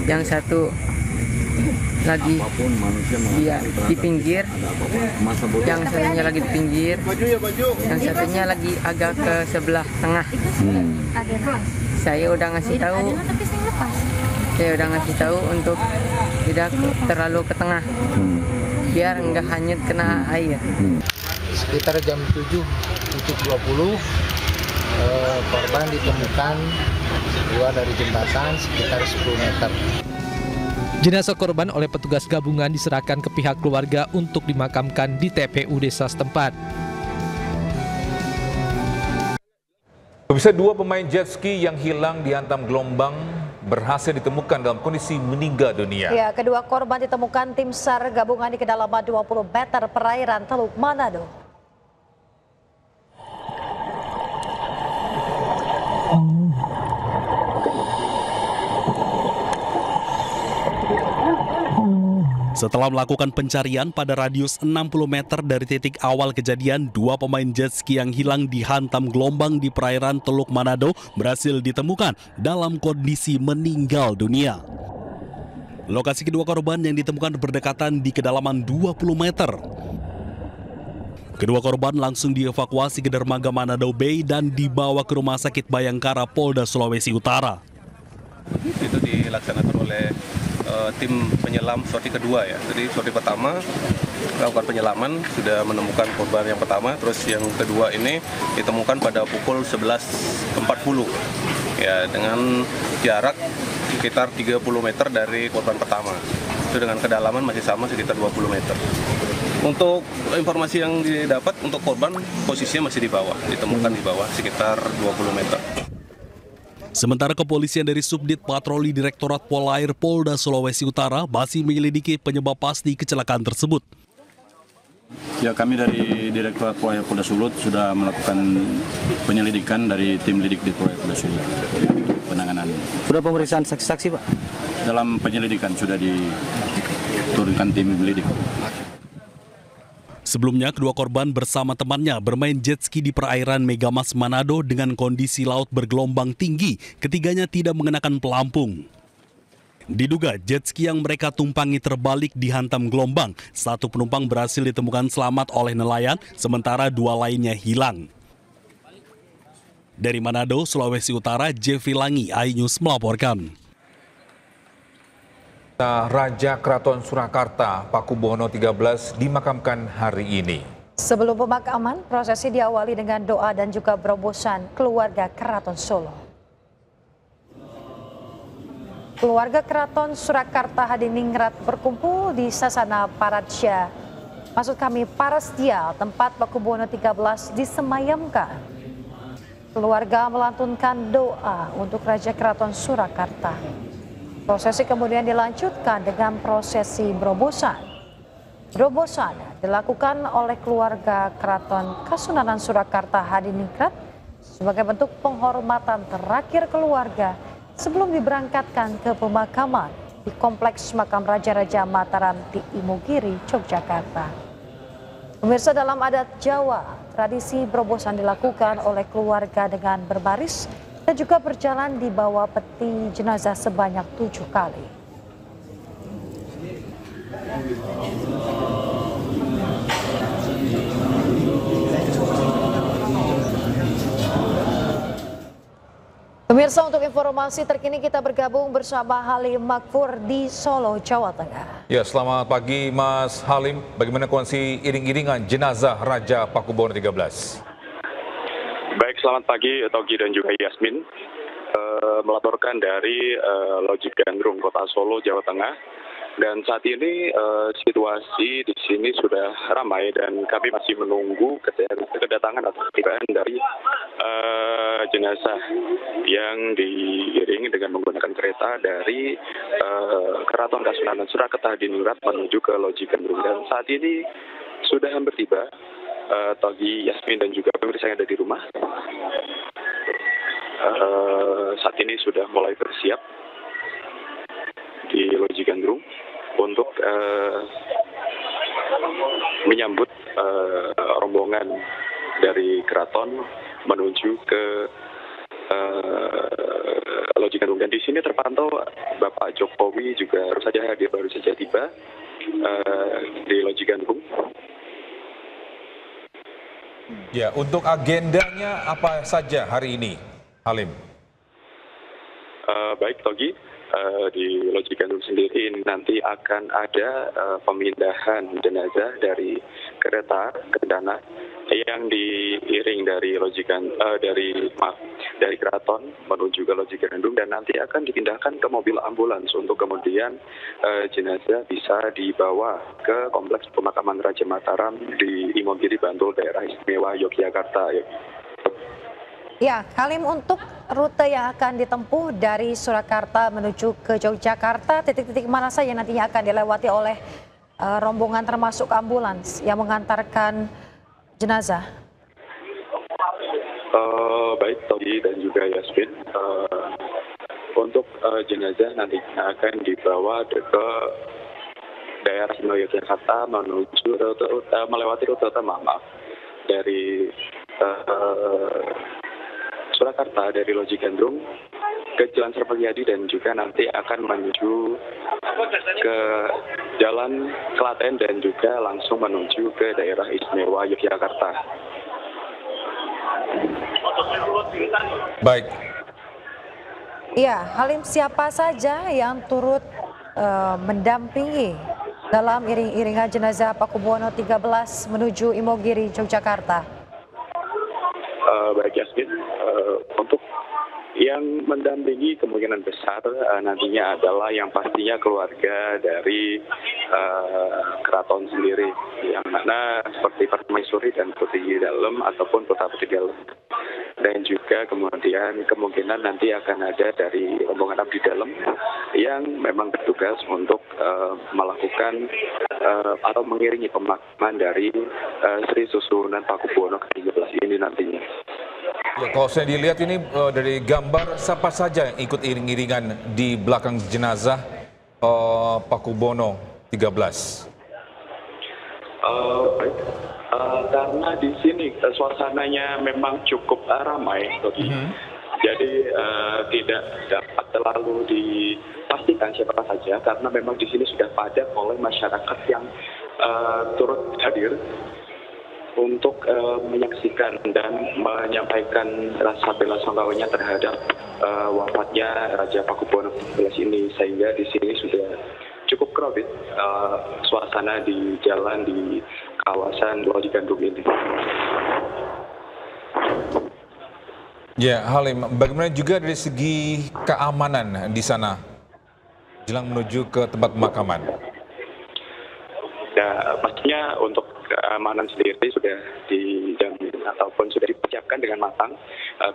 yang satu lagi di pinggir, yang satunya lagi di pinggir, yang satunya lagi agak ke sebelah tengah. Saya udah ngasih tahu untuk tidak terlalu ke tengah, biar nggak hanyut kena air. Sekitar jam 7:20 korban ditemukan keluar dari jembatan sekitar 10 meter. Jenazah korban oleh petugas gabungan diserahkan ke pihak keluarga untuk dimakamkan di TPU desa setempat. Pemirsa, 2 pemain jet ski yang hilang dihantam gelombang berhasil ditemukan dalam kondisi meninggal dunia. Ya, kedua korban ditemukan tim SAR gabungan di kedalaman 20 meter perairan Teluk Manado. Setelah melakukan pencarian pada radius 60 meter dari titik awal kejadian, 2 pemain jet ski yang hilang dihantam gelombang di perairan Teluk Manado berhasil ditemukan dalam kondisi meninggal dunia. Lokasi kedua korban yang ditemukan berdekatan di kedalaman 20 meter. Kedua korban langsung dievakuasi ke dermaga Manado Bay dan dibawa ke Rumah Sakit Bayangkara, Polda Sulawesi Utara. Itu dilaksanakan oleh tim penyelam sorti kedua ya. Jadi sorti pertama melakukan penyelaman, sudah menemukan korban yang pertama, terus yang kedua ini ditemukan pada pukul 11.40 ya, dengan jarak sekitar 30 meter dari korban pertama. Itu dengan kedalaman masih sama sekitar 20 meter. Untuk informasi yang didapat untuk korban, posisinya masih di bawah, ditemukan di bawah sekitar 20 meter. Sementara kepolisian dari Subdit Patroli Direktorat Polair Polda Sulawesi Utara masih menyelidiki penyebab pasti kecelakaan tersebut. Ya, kami dari Direktorat Polair Polda Sulut sudah melakukan penyelidikan dari tim lidik di Polair Polda Sulut. Penanganan. Sudah pemeriksaan saksi-saksi, Pak? Dalam penyelidikan sudah diturunkan tim lidik. Sebelumnya, kedua korban bersama temannya bermain jet ski di perairan Megamas Manado dengan kondisi laut bergelombang tinggi. Ketiganya tidak mengenakan pelampung. Diduga jet ski yang mereka tumpangi terbalik dihantam gelombang. 1 penumpang berhasil ditemukan selamat oleh nelayan, sementara 2 lainnya hilang. Dari Manado, Sulawesi Utara, Jeffrey Langi, iNews melaporkan. Raja Keraton Surakarta Pakubuwono XIII dimakamkan hari ini. Sebelum pemakaman, prosesi diawali dengan doa dan juga berobosan keluarga Keraton Solo. Keluarga Keraton Surakarta Hadiningrat berkumpul di Sasana Paradja, Parasdia, tempat Pakubuwono XIII disemayamkan. Keluarga melantunkan doa untuk Raja Keraton Surakarta. Prosesi kemudian dilanjutkan dengan prosesi berobosan. Berobosan dilakukan oleh keluarga Keraton Kasunanan Surakarta Hadiningrat sebagai bentuk penghormatan terakhir keluarga sebelum diberangkatkan ke pemakaman di Kompleks Makam Raja-Raja Mataram di Imogiri, Yogyakarta. Pemirsa, dalam adat Jawa, tradisi berobosan dilakukan oleh keluarga dengan berbaris dan juga berjalan di bawah peti jenazah sebanyak 7 kali. Pemirsa, untuk informasi terkini kita bergabung bersama Halim Makfur di Solo, Jawa Tengah. Ya, selamat pagi Mas Halim. Bagaimana kondisi iring-iringan jenazah Raja Pakubuwono XIII? Baik, selamat pagi Togi dan juga Yasmin. Melaporkan dari Lojik Gandrung, Kota Solo, Jawa Tengah. Dan saat ini situasi di sini sudah ramai dan kami masih menunggu kedatangan atau ketibaan dari jenazah yang diiringi dengan menggunakan kereta dari Keraton Kasunanan Surakarta Diningrat menuju ke Loji Gandrung. Dan saat ini sudah hampir tiba, Togi, Yasmin dan juga pemirsa yang ada di rumah. Saat ini sudah mulai bersiap di Loji Gandrung untuk menyambut rombongan dari keraton menuju ke Loji Gandrung. Dan di sini terpantau Bapak Jokowi juga baru saja tiba di Loji Gandrung. Ya, untuk agendanya apa saja hari ini, Halim? Baik, Togi. Di Loji Gandrung sendiri nanti akan ada pemindahan jenazah dari kereta Kendana yang diiring dari dari keraton menuju ke Loji Gandrung, dan nanti akan dipindahkan ke mobil ambulans untuk kemudian jenazah bisa dibawa ke kompleks pemakaman Raja Mataram di Imogiri, Bantul, daerah istimewa Yogyakarta. Ya, Halim, untuk rute yang akan ditempuh dari Surakarta menuju ke Yogyakarta, titik-titik mana saja nantinya akan dilewati oleh rombongan termasuk ambulans yang mengantarkan jenazah? Baik, Togi dan juga Yasmin. Untuk jenazah nantinya akan dibawa ke daerah istimewa Yogyakarta menuju melewati rute dari Surakarta, dari Loji Gandrung ke Jalan Serpagiyadi, dan juga nanti akan menuju ke Jalan Klaten dan juga langsung menuju ke daerah istimewa Yogyakarta. Baik. Iya, Halim, siapa saja yang turut mendampingi dalam iring-iringan jenazah Pakubuwono 13 menuju Imogiri, Yogyakarta? Baik, Yasmin, untuk yang mendampingi kemungkinan besar nantinya adalah yang pastinya keluarga dari keraton sendiri, yang mana seperti permaisuri dan putri dalam ataupun putra-putri dalam. Dan juga kemudian kemungkinan nanti akan ada dari rombongan abdi dalam yang memang bertugas untuk melakukan atau mengiringi pemakaman dari Sri Susuhunan Pakubuwono ke-13 ini nantinya. Ya, kalau saya dilihat ini dari gambar, siapa saja yang ikut iring-iringan di belakang jenazah Pakubuwono 13? Baik. Karena di sini suasananya memang cukup ramai, jadi tidak dapat terlalu dipastikan siapa saja, karena memang di sini sudah padat oleh masyarakat yang turut hadir untuk menyaksikan dan menyampaikan rasa bela sungkawanya terhadap wafatnya Raja Pakubuwono 13 ini, sehingga di sini sudah cukup crowded suasana di jalan di kawasan Loji Gandrung ini. Ya, Halim, bagaimana juga dari segi keamanan di sana jelang menuju ke tempat pemakaman? Ya, pastinya untuk keamanan sendiri sudah dijamin ataupun sudah dipersiapkan dengan matang,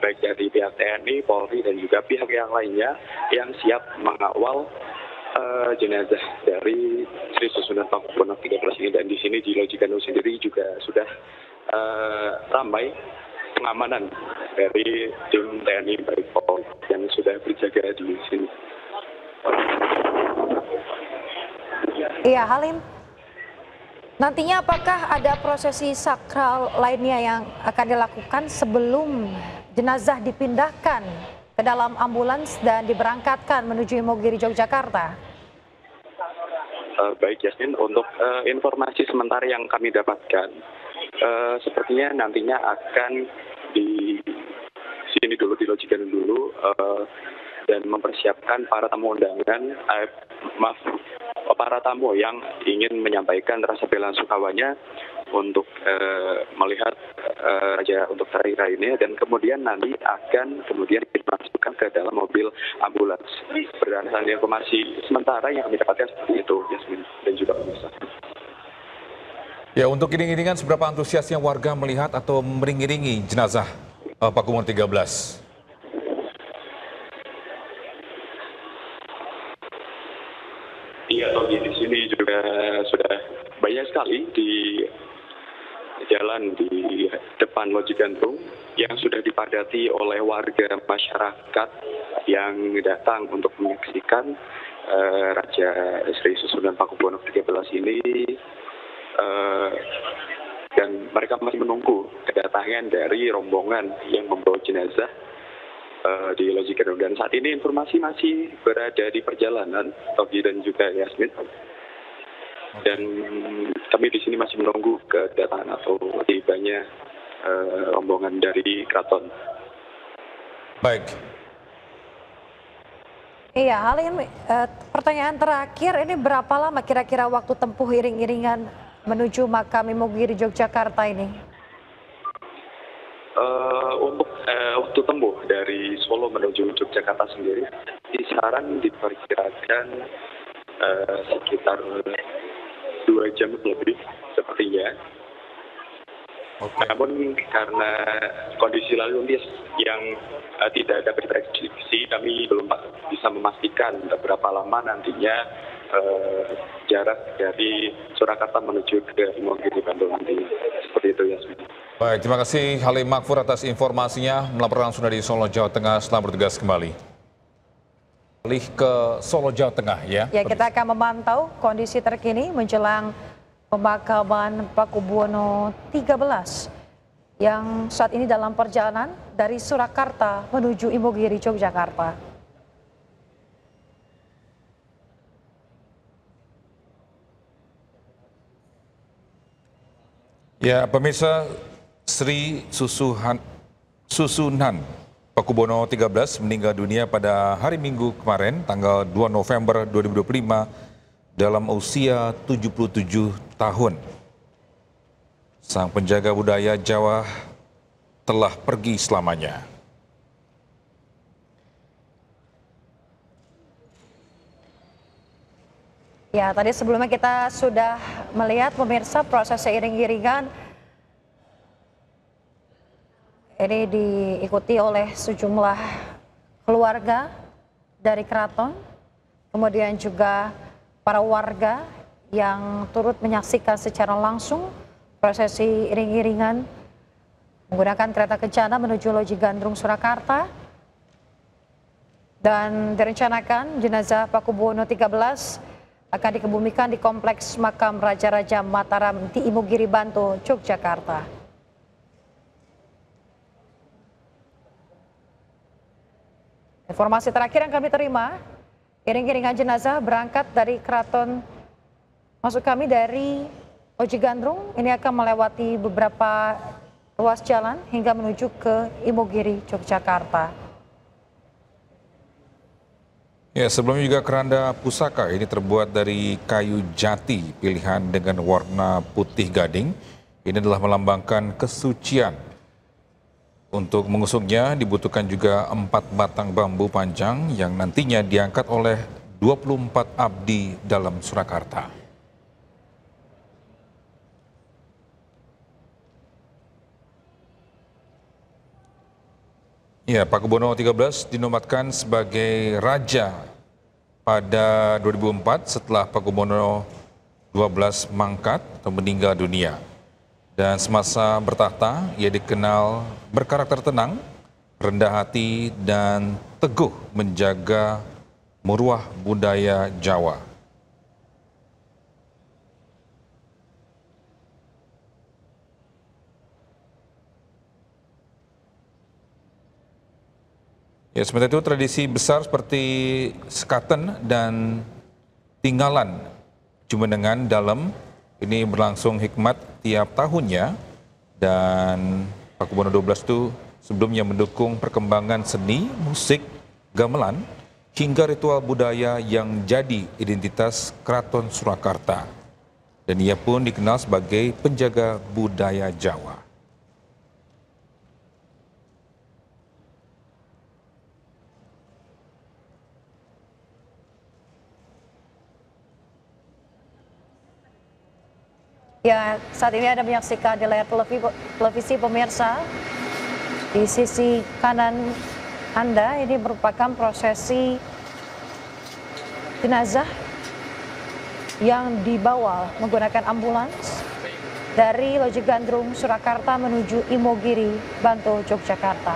baik dari pihak TNI, Polri, dan juga pihak yang lainnya yang siap mengawal jenazah dari Sri Susuhunan Pakubuwono 13 ini. Dan di sini di Loji Gandrung sendiri juga sudah ramai pengamanan dari tim TNI baik Polri yang sudah berjaga di sini. Iya, Halim. Nantinya apakah ada prosesi sakral lainnya yang akan dilakukan sebelum jenazah dipindahkan ke dalam ambulans dan diberangkatkan menuju Imogiri, Yogyakarta? Baik, Yasmin, untuk informasi sementara yang kami dapatkan, sepertinya nantinya akan di sini dulu, di Loji Gandrung dulu, dan mempersiapkan para tamu undangan, para tamu yang ingin menyampaikan rasa bela sungkawanya untuk melihat Raja untuk terakhir ini, dan kemudian nanti akan dimasukkan ke dalam mobil ambulans. Berdasarkan informasi sementara yang kami dapatkan seperti itu, Yasmin dan juga pemirsa. Ya, untuk iring-iringan seberapa antusiasnya warga melihat atau mengiringi jenazah Pakubuwono 13? sekali di jalan di depan Loji Gandrung yang sudah dipadati oleh warga masyarakat yang datang untuk menyaksikan Raja Sri Susunan Pakubuwono ke-13 ini, dan mereka masih menunggu kedatangan dari rombongan yang membawa jenazah di Loji Gandrung. Dan saat ini informasi masih berada di perjalanan, Togi dan juga Yasmin. Dan kami di sini masih menunggu kedatangan atau tibanya rombongan dari keraton. Baik. Iya, hal ini pertanyaan terakhir, ini berapa lama kira-kira waktu tempuh iring-iringan menuju makam Imogiri Yogyakarta ini? Untuk waktu tempuh dari Solo menuju Yogyakarta sendiri, kisaran diperkirakan sekitar 2 jam lebih sepertinya. Namun karena kondisi lalu lintas yang tidak dapat diprediksi, kami belum bisa memastikan berapa lama nantinya jarak dari Surakarta menuju ke Imogiri Bandung nantinya. Seperti itu, Yasmin. Baik, terima kasih Halim Makfur atas informasinya, melaporkan langsung dari Solo, Jawa Tengah. Selamat bertugas kembali. Alih ke Solo, Jawa Tengah ya. Ya, kita akan memantau kondisi terkini menjelang pemakaman Pakubuwono 13 yang saat ini dalam perjalanan dari Surakarta menuju Imogiri Yogyakarta. Ya, pemirsa, Sri Susunan Pakubuwono 13 meninggal dunia pada hari Minggu kemarin, tanggal 2 November 2025 dalam usia 77 tahun. Sang penjaga budaya Jawa telah pergi selamanya. Ya, tadi sebelumnya kita sudah melihat pemirsa proses iring-iringan ini diikuti oleh sejumlah keluarga dari keraton, kemudian juga para warga yang turut menyaksikan secara langsung prosesi iring-iringan menggunakan kereta kencana menuju Loji Gandrung Surakarta. Dan direncanakan jenazah Pakubuwono 13 akan dikebumikan di kompleks makam Raja-Raja Mataram di Imogiri Bantul, Yogyakarta. Informasi terakhir yang kami terima, iring-iringan jenazah berangkat dari keraton, maksud kami dari Loji Gandrung, ini akan melewati beberapa ruas jalan hingga menuju ke Imogiri, Yogyakarta. Ya, sebelumnya juga keranda pusaka ini terbuat dari kayu jati pilihan dengan warna putih gading. Ini adalah melambangkan kesucian. Untuk mengusungnya dibutuhkan juga 4 batang bambu panjang yang nantinya diangkat oleh 24 abdi dalam Surakarta. Ya, Pakubuwono 13 dinobatkan sebagai raja pada 2004 setelah Pakubuwono 12 mangkat atau meninggal dunia. Dan semasa bertahta, ia dikenal berkarakter tenang, rendah hati, dan teguh menjaga muruah budaya Jawa. Ya, sementara itu tradisi besar seperti sekaten dan tinggalan jumenengan dalam ini berlangsung hikmat tiap tahunnya, dan Pakubuwono 12 itu sebelumnya mendukung perkembangan seni, musik, gamelan, hingga ritual budaya yang jadi identitas Keraton Surakarta. Dan ia pun dikenal sebagai penjaga budaya Jawa. Ya, saat ini Anda menyaksikan di layar televisi pemirsa. Di sisi kanan Anda ini merupakan prosesi jenazah yang dibawa menggunakan ambulans dari Loji Gandrung, Surakarta menuju Imogiri, Bantul, Yogyakarta.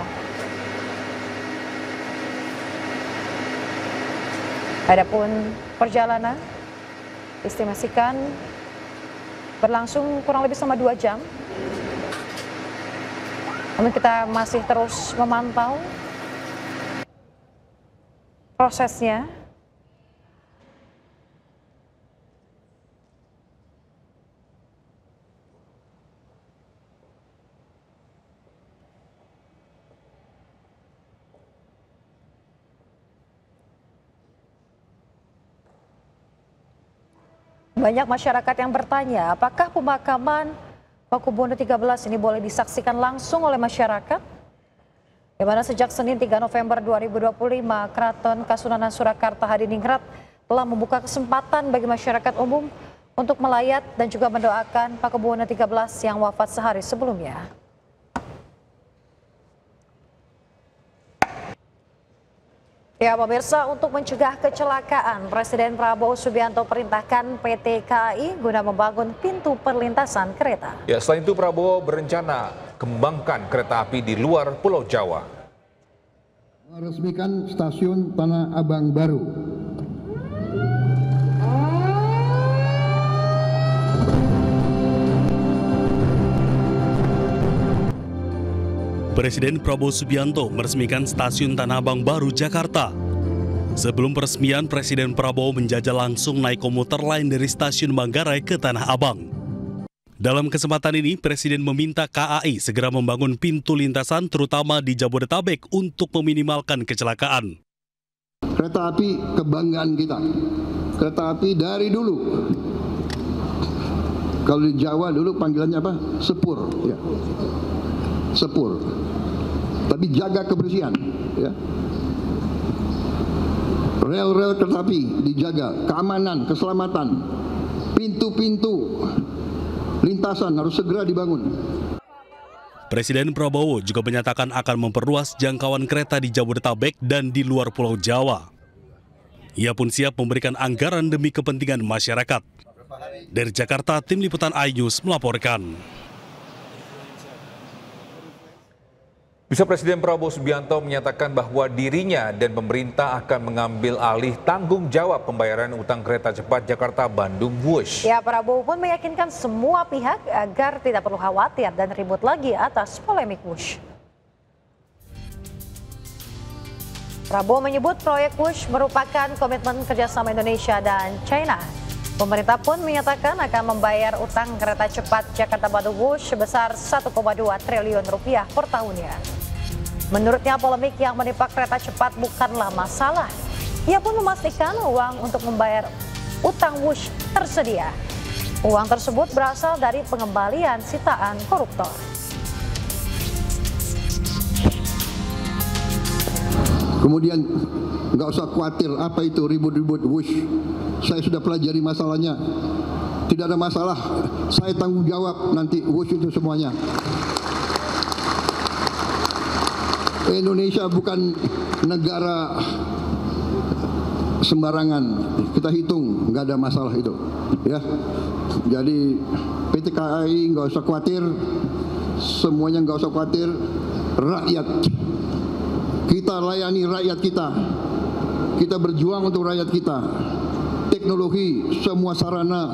Adapun perjalanan estimasikan berlangsung kurang lebih selama 2 jam. Namun kita masih terus memantau prosesnya. Banyak masyarakat yang bertanya, apakah pemakaman Pakubuwono 13 ini boleh disaksikan langsung oleh masyarakat? Di mana sejak Senin 3 November 2025, Keraton Kasunanan Surakarta Hadiningrat telah membuka kesempatan bagi masyarakat umum untuk melayat dan juga mendoakan Pakubuwono 13 yang wafat sehari sebelumnya. Ya pemirsa, untuk mencegah kecelakaan, Presiden Prabowo Subianto perintahkan PT KAI guna membangun pintu perlintasan kereta. Ya, selain itu Prabowo berencana kembangkan kereta api di luar Pulau Jawa. Meresmikan stasiun Tanah Abang baru. Presiden Prabowo Subianto meresmikan stasiun Tanah Abang baru Jakarta. Sebelum peresmian, Presiden Prabowo menjajal langsung naik komuter lain dari stasiun Manggarai ke Tanah Abang. Dalam kesempatan ini, Presiden meminta KAI segera membangun pintu lintasan terutama di Jabodetabek untuk meminimalkan kecelakaan. Kereta api kebanggaan kita. Kereta api dari dulu. Kalau di Jawa dulu panggilannya apa? Sepur. Ya. Sepur. Tapi jaga kebersihan. Ya. Rel-rel kereta api dijaga, keamanan, keselamatan, pintu-pintu lintasan harus segera dibangun. Presiden Prabowo juga menyatakan akan memperluas jangkauan kereta di Jabodetabek dan di luar Pulau Jawa. Ia pun siap memberikan anggaran demi kepentingan masyarakat. Dari Jakarta, Tim Liputan iNews melaporkan. Bisa Presiden Prabowo Subianto menyatakan bahwa dirinya dan pemerintah akan mengambil alih tanggung jawab pembayaran utang kereta cepat Jakarta-Bandung Wush. Ya, Prabowo pun meyakinkan semua pihak agar tidak perlu khawatir dan ribut lagi atas polemik Wush. Prabowo menyebut proyek Wush merupakan komitmen kerjasama Indonesia dan China. Pemerintah pun menyatakan akan membayar utang kereta cepat Jakarta-Bandung Wush sebesar 1,2 triliun rupiah per tahunnya. Menurutnya polemik yang menimpa kereta cepat bukanlah masalah. Ia pun memastikan uang untuk membayar utang Wush tersedia. Uang tersebut berasal dari pengembalian sitaan koruptor. Kemudian nggak usah khawatir apa itu ribut-ribut Wush. Saya sudah pelajari masalahnya. Tidak ada masalah. Saya tanggung jawab nanti Wush itu semuanya. Indonesia bukan negara sembarangan. Kita hitung, nggak ada masalah itu. Ya. Jadi PT KAI nggak usah khawatir. Semuanya nggak usah khawatir. Rakyat. Kita layani rakyat kita. Kita berjuang untuk rakyat kita. Teknologi, semua sarana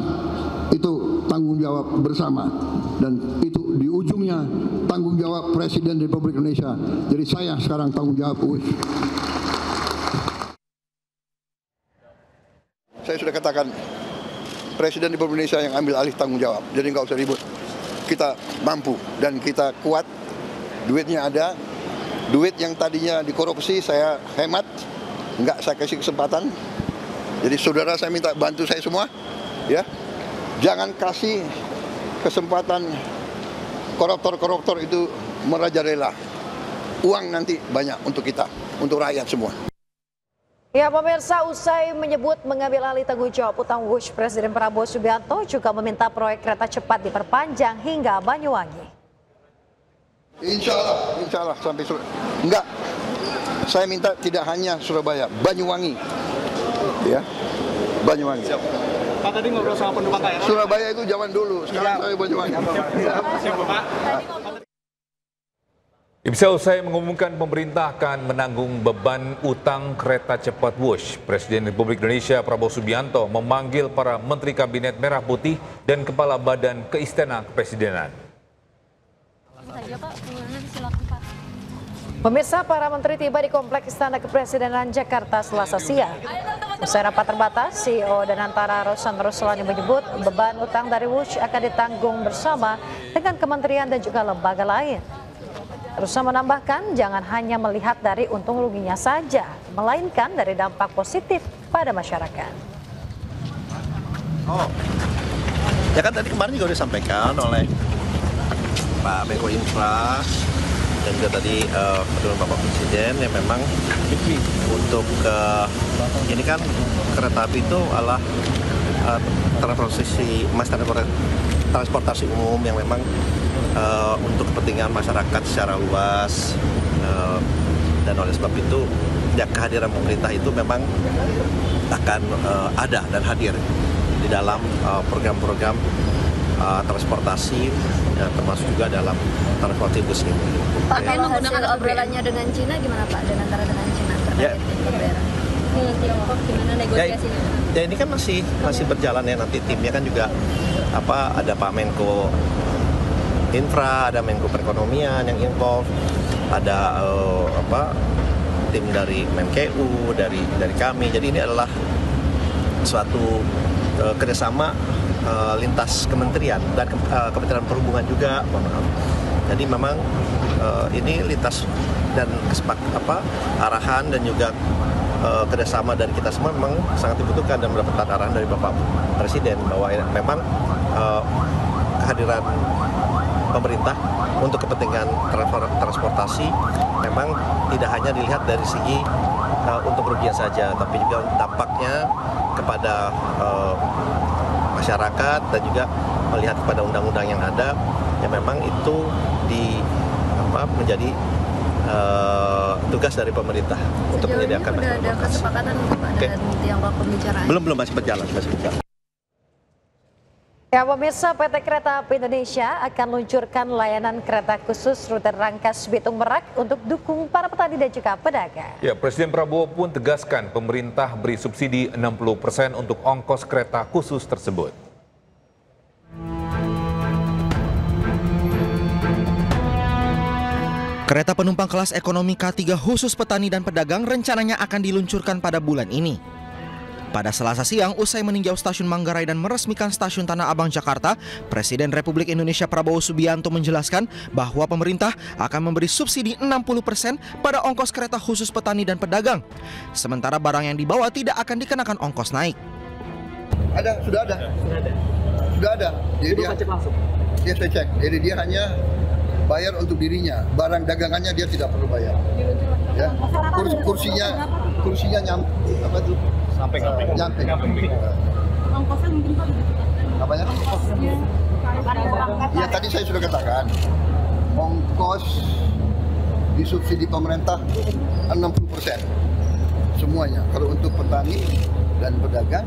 itu tanggung jawab bersama. Dan itu di ujungnya tanggung jawab Presiden Republik Indonesia. Jadi saya sekarang tanggung jawab. Saya sudah katakan Presiden Republik Indonesia yang ambil alih tanggung jawab. Jadi nggak usah ribut. Kita mampu dan kita kuat. Duitnya ada. Duit yang tadinya dikorupsi saya hemat. Nggak saya kasih kesempatan. Jadi saudara saya minta bantu saya semua. Ya, jangan kasih kesempatan koruptor-koruptor itu merajalela. Uang nanti banyak untuk kita, untuk rakyat semua. Ya pemirsa, usai menyebut mengambil alih tanggung jawab utang Wush, Presiden Prabowo Subianto juga meminta proyek kereta cepat diperpanjang hingga Banyuwangi. Insya Allah sampai Surabaya. Enggak, saya minta tidak hanya Surabaya, Banyuwangi. Ya, Banyuwangi. Pak tadi ngobrol sama penumpang KRL. Surabaya itu zaman dulu, sekarang saya bagaimana? Bisa usai mengumumkan pemerintah akan menanggung beban utang kereta cepat Wush, Presiden Republik Indonesia Prabowo Subianto memanggil para Menteri Kabinet Merah Putih dan Kepala Badan Keistana Kepresidenan. Pemirsa, para menteri tiba di Kompleks Istana Kepresidenan Jakarta Selasa siang. Usai rapat terbatas, CEO dan antara Rosan Roslani menyebut beban utang dari Wush akan ditanggung bersama dengan kementerian dan juga lembaga lain. Rosan menambahkan jangan hanya melihat dari untung ruginya saja, melainkan dari dampak positif pada masyarakat. Oh, ya kan tadi kemarin juga disampaikan oleh Pak Menko Infra dan juga tadi dengan Bapak Presiden ya memang untuk ini kan kereta api itu adalah transportasi umum yang memang untuk kepentingan masyarakat secara luas dan oleh sebab itu ya kehadiran pemerintah itu memang akan ada dan hadir di dalam program-program transportasi ya, termasuk juga dalam transportasi bus ini. Pak, menggunakan obrolannya dengan Cina gimana Pak? Dan antara dengan Cina terkait pembayaran? Tiongkok gimana negosiasinya? Ya ini kan masih berjalan ya, nanti timnya kan juga ada Pak Menko Infra, ada Menko Perekonomian yang involved, ada tim dari Menkeu, dari kami. Jadi ini adalah suatu kerjasama lintas kementerian dan Kementerian Perhubungan juga. Jadi memang ini lintas dan arahan dan juga kerjasama dari kita semua memang sangat dibutuhkan dan mendapatkan arahan dari Bapak Presiden bahwa memang kehadiran pemerintah untuk kepentingan transportasi memang tidak hanya dilihat dari segi untung ruginya saja, tapi juga dampaknya kepada masyarakat dan juga melihat kepada undang-undang yang ada yang memang itu menjadi tugas dari pemerintah untuk menyediakan. Sudah ada kesepakatan Pak dengan Tiongkok pembicaraan? Belum masih berjalan. Ya pemirsa, PT Kereta Api Indonesia akan luncurkan layanan kereta khusus rute Rangkas Bitung Merak untuk dukung para petani dan juga pedagang. Ya, Presiden Prabowo pun tegaskan pemerintah beri subsidi 60% untuk ongkos kereta khusus tersebut. Kereta penumpang kelas ekonomi K3 khusus petani dan pedagang rencananya akan diluncurkan pada bulan ini. Pada Selasa siang, usai meninjau stasiun Manggarai dan meresmikan stasiun Tanah Abang, Jakarta, Presiden Republik Indonesia Prabowo Subianto menjelaskan bahwa pemerintah akan memberi subsidi 60% pada ongkos kereta khusus petani dan pedagang. Sementara barang yang dibawa tidak akan dikenakan ongkos naik. Sudah ada. Jadi dia cek langsung. Dia saya cek. Jadi dia hanya bayar untuk dirinya. Barang dagangannya dia tidak perlu bayar. Ya. Kursinya sampai Ongkosnya mungkin Pak? Apanya? Ya tadi saya sudah katakan, ongkos disubsidi pemerintah 60% semuanya. Kalau untuk petani dan pedagang,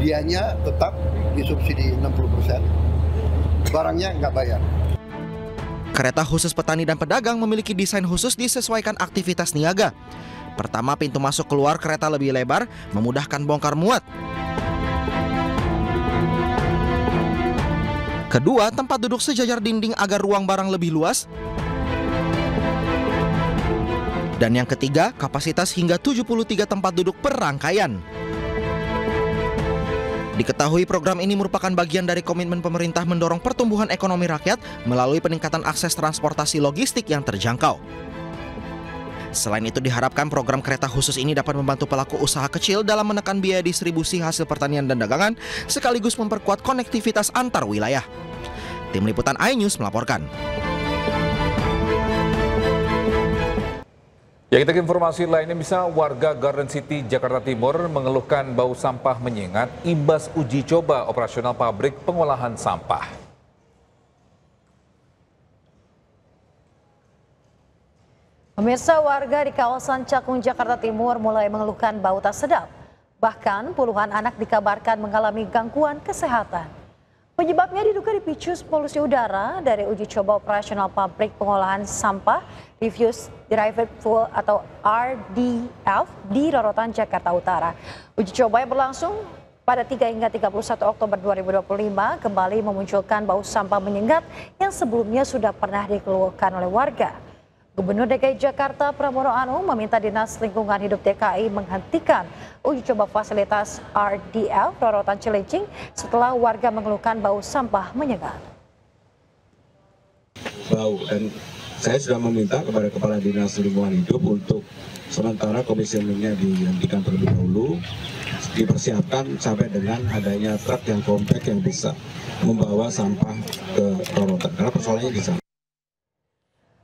dianya tetap disubsidi 60%, barangnya nggak bayar. Kereta khusus petani dan pedagang memiliki desain khusus disesuaikan aktivitas niaga. Pertama, pintu masuk keluar kereta lebih lebar, memudahkan bongkar muat. Kedua, tempat duduk sejajar dinding agar ruang barang lebih luas. Dan yang ketiga, kapasitas hingga 73 tempat duduk per rangkaian. Diketahui program ini merupakan bagian dari komitmen pemerintah mendorong pertumbuhan ekonomi rakyat melalui peningkatan akses transportasi logistik yang terjangkau. Selain itu diharapkan program kereta khusus ini dapat membantu pelaku usaha kecil dalam menekan biaya distribusi hasil pertanian dan dagangan sekaligus memperkuat konektivitas antar wilayah. Tim Liputan iNews melaporkan. Ya, kita ke informasi lainnya, bisa warga Garden City, Jakarta Timur mengeluhkan bau sampah menyengat imbas uji coba operasional pabrik pengolahan sampah. Pemirsa, warga di kawasan Cakung, Jakarta Timur mulai mengeluhkan bau tak sedap. Bahkan puluhan anak dikabarkan mengalami gangguan kesehatan. Penyebabnya diduga dipicu polusi udara dari uji coba operasional pabrik pengolahan sampah Refuse Derived Fuel atau RDF di Rorotan, Jakarta Utara. Uji coba yang berlangsung pada 3 hingga 31 Oktober 2025 kembali memunculkan bau sampah menyengat yang sebelumnya sudah pernah dikeluhkan oleh warga. Gubernur DKI Jakarta Pramono Anung meminta Dinas Lingkungan Hidup DKI menghentikan uji coba fasilitas RDF Rorotan Cilincing setelah warga mengeluhkan bau sampah menyengat. Bau, dan saya sudah meminta kepada Kepala Dinas Lingkungan Hidup untuk sementara komisionernya dihentikan terlebih dahulu, dipersiapkan sampai dengan adanya truk yang kompak yang bisa membawa sampah ke Rorotan, karena persoalannya di sana.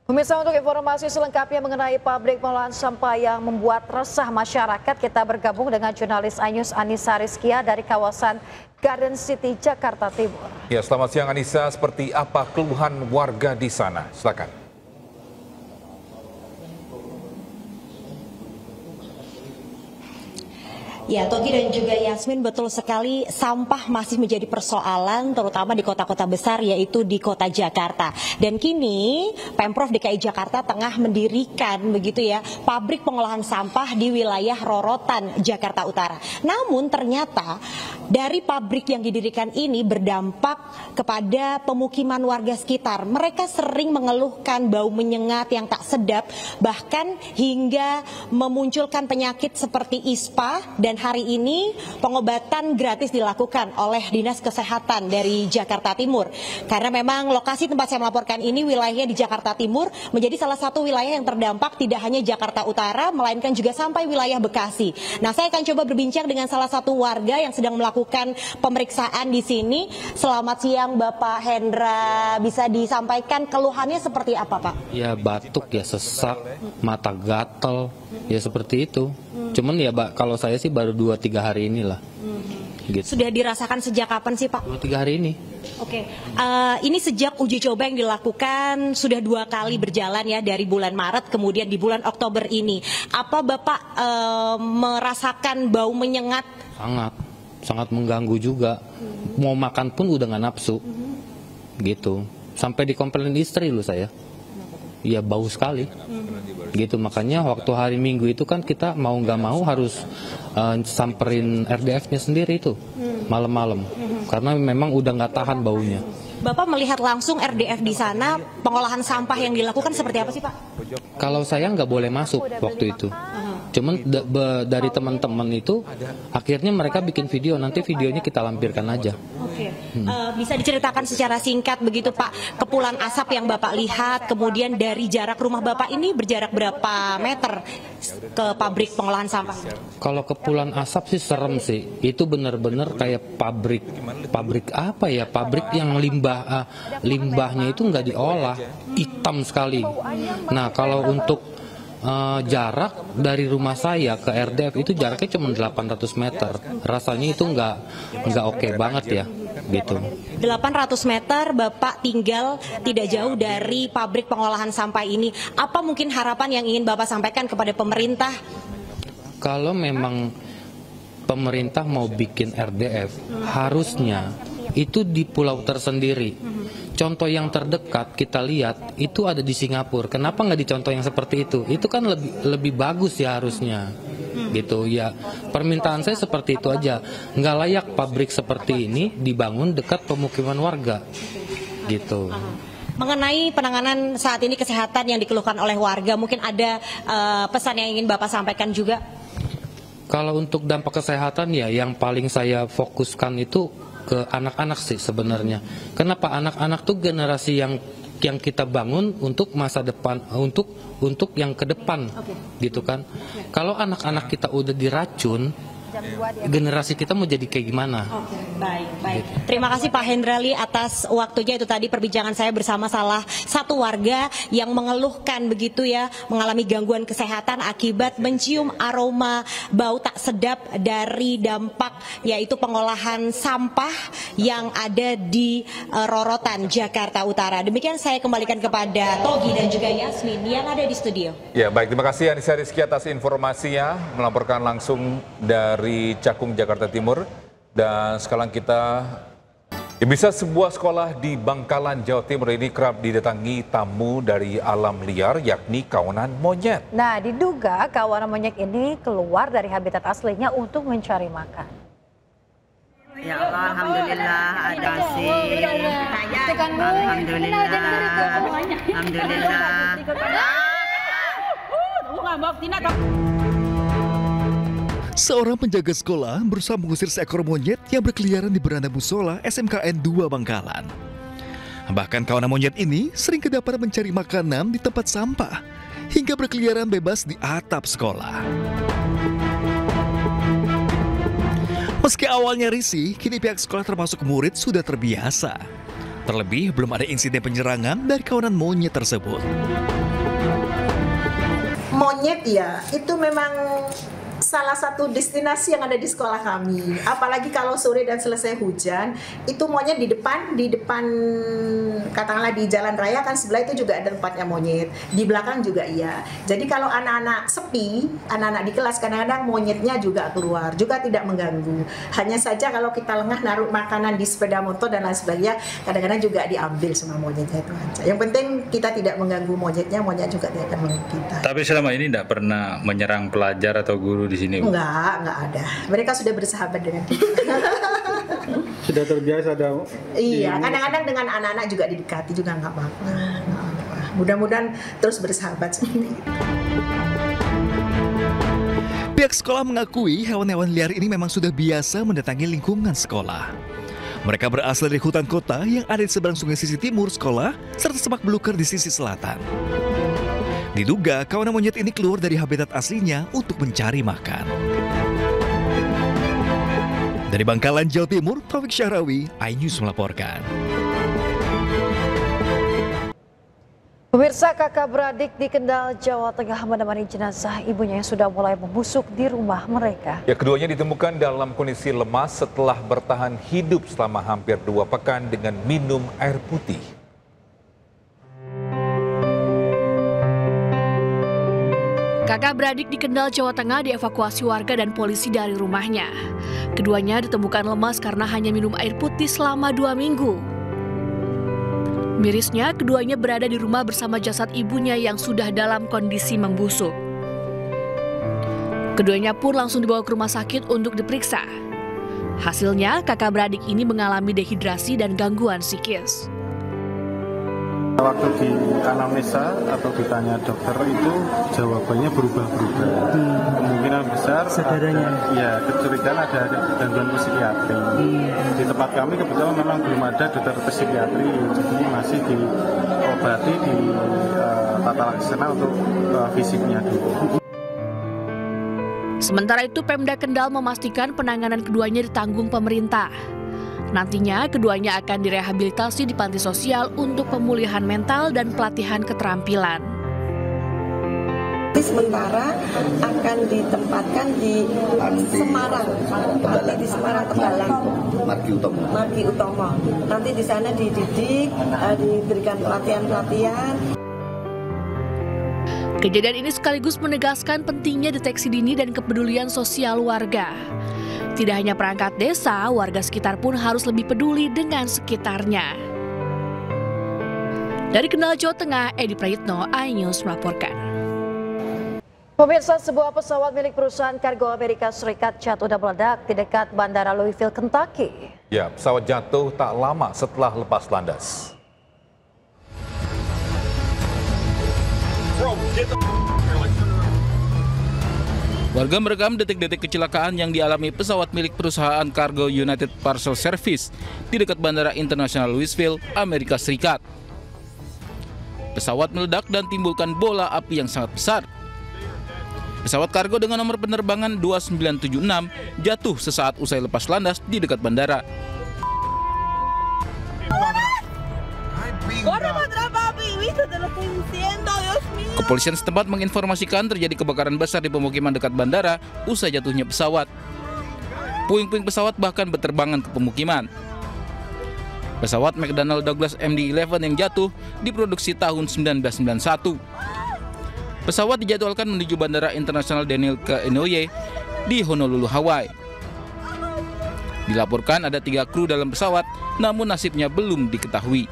Pemirsa, untuk informasi selengkapnya mengenai pabrik pengolahan sampah yang membuat resah masyarakat, kita bergabung dengan jurnalis iNews Anissa Rizkia dari kawasan Garden City, Jakarta Timur. Ya, selamat siang Anissa. Seperti apa keluhan warga di sana? Silakan. Ya, Togi dan juga Yasmin, betul sekali sampah masih menjadi persoalan terutama di kota-kota besar yaitu di kota Jakarta. Dan kini Pemprov DKI Jakarta tengah mendirikan begitu ya pabrik pengolahan sampah di wilayah Rorotan, Jakarta Utara. Namun ternyata dari pabrik yang didirikan ini berdampak kepada pemukiman warga sekitar. Mereka sering mengeluhkan bau menyengat yang tak sedap, bahkan hingga memunculkan penyakit seperti ispa. Dan hari ini pengobatan gratis dilakukan oleh Dinas Kesehatan dari Jakarta Timur. Karena memang lokasi tempat saya melaporkan ini wilayahnya di Jakarta Timur menjadi salah satu wilayah yang terdampak tidak hanya Jakarta Utara melainkan juga sampai wilayah Bekasi. Nah, saya akan coba berbincang dengan salah satu warga yang sedang melakukan pemeriksaan di sini. Selamat siang Bapak Hendra, bisa disampaikan keluhannya seperti apa Pak? Ya batuk, ya sesak, mata gatel, ya seperti itu. Cuman ya kalau saya sih baru 2-3 hari inilah. Gitu. Sudah dirasakan sejak kapan sih Pak? 2-3 hari ini. Oke, ini sejak uji coba yang dilakukan sudah 2 kali berjalan ya, dari bulan Maret kemudian di bulan Oktober ini. Apa Bapak merasakan bau menyengat? Sangat mengganggu juga. Mau makan pun udah nggak nafsu. Gitu. Sampai dikomplain istri lu saya. Ya bau sekali. Gitu, makanya waktu hari Minggu itu kan kita mau nggak mau harus samperin RDF-nya sendiri itu malam-malam karena memang udah nggak tahan baunya. Bapak melihat langsung RDF di sana, pengolahan sampah yang dilakukan seperti apa sih Pak? Kalau saya nggak boleh masuk waktu itu. Cuman dari teman-teman itu akhirnya mereka bikin video, nanti videonya kita lampirkan aja. Oke. Bisa diceritakan secara singkat begitu Pak, kepulan asap yang Bapak lihat, kemudian dari jarak rumah Bapak ini berjarak berapa meter ke pabrik pengolahan sampah? Kalau kepulan asap sih serem sih, itu benar-benar kayak pabrik apa ya, pabrik yang limbahnya itu nggak diolah, hitam sekali. Nah kalau untuk jarak dari rumah saya ke RDF itu jaraknya cuma 800 meter. Rasanya itu nggak oke banget ya, gitu. 800 meter Bapak tinggal tidak jauh dari pabrik pengolahan sampah ini. Apa mungkin harapan yang ingin Bapak sampaikan kepada pemerintah? Kalau memang pemerintah mau bikin RDF, harusnya itu di pulau tersendiri. Contoh yang terdekat kita lihat itu ada di Singapura. Kenapa nggak dicontoh yang seperti itu? Itu kan lebih bagus ya harusnya, gitu ya. Permintaan saya seperti itu aja. Nggak layak pabrik seperti ini dibangun dekat pemukiman warga, gitu. Mengenai penanganan saat ini kesehatan yang dikeluhkan oleh warga, mungkin ada pesan yang ingin Bapak sampaikan juga? Kalau untuk dampak kesehatan ya, yang paling saya fokuskan itu ke anak-anak sih sebenarnya. Kenapa anak-anak tuh generasi yang kita bangun untuk masa depan, untuk yang ke depan, gitu kan. Kalau anak-anak kita udah diracun, generasi kita mau jadi kayak gimana? Oke, baik. Terima kasih Pak Hendrali atas waktunya. Itu tadi perbincangan saya bersama salah satu warga yang mengeluhkan begitu ya, mengalami gangguan kesehatan akibat mencium aroma bau tak sedap dari dampak yaitu pengolahan sampah yang ada di Rorotan, Jakarta Utara. Demikian saya kembalikan kepada Togi dan juga Yasmin yang ada di studio. Ya, baik, terima kasih Anissa Rizky atas informasinya, melaporkan langsung dari dari Cakung, Jakarta Timur. Dan sekarang kita bisa sebuah sekolah di Bangkalan, Jawa Timur ini kerap didatangi tamu dari alam liar, yakni kawanan monyet. Nah, diduga kawanan monyet ini keluar dari habitat aslinya untuk mencari makan. Ya Allah, alhamdulillah ada sih. Alhamdulillah. Seorang penjaga sekolah berusaha mengusir seekor monyet yang berkeliaran di beranda musola SMKN 2 Bangkalan. Bahkan kawanan monyet ini sering kedapatan mencari makanan di tempat sampah hingga berkeliaran bebas di atap sekolah. Meski awalnya risih, kini pihak sekolah termasuk murid sudah terbiasa. Terlebih belum ada insiden penyerangan dari kawanan monyet tersebut. Monyet ya, itu memang salah satu destinasi yang ada di sekolah kami. Apalagi kalau sore dan selesai hujan, itu monyet di depan katakanlah di jalan raya kan sebelah itu juga ada tempatnya monyet. Di belakang juga iya. Jadi kalau anak-anak sepi, anak-anak di kelas kadang-kadang monyetnya juga keluar, juga tidak mengganggu. Hanya saja kalau kita lengah naruh makanan di sepeda motor dan lain sebagainya, kadang-kadang juga diambil sama monyetnya itu aja. Yang penting kita tidak mengganggu monyetnya, monyet juga tidak akan mengganggu kita. Tapi selama ini tidak pernah menyerang pelajar atau guru di sini? Enggak ada. Mereka sudah bersahabat dengan kita. Sudah terbiasa ada. Iya, kadang-kadang dengan anak-anak juga didekati juga nggak apa-apa. Mudah-mudahan terus bersahabat seperti itu. Pihak sekolah mengakui hewan-hewan liar ini memang sudah biasa mendatangi lingkungan sekolah. Mereka berasal dari hutan kota yang ada di seberang sungai sisi timur sekolah serta semak belukar di sisi selatan. Diduga kawanan monyet ini keluar dari habitat aslinya untuk mencari makan. Dari Bangkalan, Jawa Timur, Taufik Syahrawi, iNews melaporkan. Pemirsa, kakak beradik di Kendal, Jawa Tengah menemani jenazah ibunya yang sudah mulai membusuk di rumah mereka. Ya, keduanya ditemukan dalam kondisi lemas setelah bertahan hidup selama hampir 2 pekan dengan minum air putih. Kakak beradik di Kendal, Jawa Tengah dievakuasi warga dan polisi dari rumahnya. Keduanya ditemukan lemas karena hanya minum air putih selama 2 minggu. Mirisnya, keduanya berada di rumah bersama jasad ibunya yang sudah dalam kondisi membusuk. Keduanya pun langsung dibawa ke rumah sakit untuk diperiksa. Hasilnya, kakak beradik ini mengalami dehidrasi dan gangguan psikis. Waktu di anamnesa atau ditanya dokter itu jawabannya berubah-berubah. Kemungkinan besar ya kecurigaan ada gangguan psikiatri. Di tempat kami kebetulan memang belum ada dokter psikiatri, jadi masih diobati di tata laksana untuk fisiknya dulu. Sementara itu Pemda Kendal memastikan penanganan keduanya ditanggung pemerintah. Nantinya keduanya akan direhabilitasi di panti sosial untuk pemulihan mental dan pelatihan keterampilan. Sementara akan ditempatkan di Semarang, di Semarang Tegalan, Margi Utomo. Nanti di sana dididik, diberikan pelatihan-pelatihan. Kejadian ini sekaligus menegaskan pentingnya deteksi dini dan kepedulian sosial warga. Tidak hanya perangkat desa, warga sekitar pun harus lebih peduli dengan sekitarnya. Dari Kendal, Jawa Tengah, Edi Prayitno, iNews melaporkan. Pemirsa, sebuah pesawat milik perusahaan kargo Amerika Serikat jatuh dan meledak di dekat Bandara Louisville, Kentucky. Ya, pesawat jatuh tak lama setelah lepas landas. Warga merekam detik-detik kecelakaan yang dialami pesawat milik perusahaan kargo United Parcel Service di dekat Bandara Internasional Louisville, Amerika Serikat. Pesawat meledak dan timbulkan bola api yang sangat besar. Pesawat kargo dengan nomor penerbangan 2976 jatuh sesaat usai lepas landas di dekat bandara. Kepolisian setempat menginformasikan terjadi kebakaran besar di pemukiman dekat bandara usai jatuhnya pesawat. Puing-puing pesawat bahkan berterbangan ke pemukiman. Pesawat McDonnell Douglas MD-11 yang jatuh diproduksi tahun 1991. Pesawat dijadwalkan menuju Bandara Internasional Daniel K. Inouye di Honolulu, Hawaii. Dilaporkan ada 3 kru dalam pesawat, namun nasibnya belum diketahui.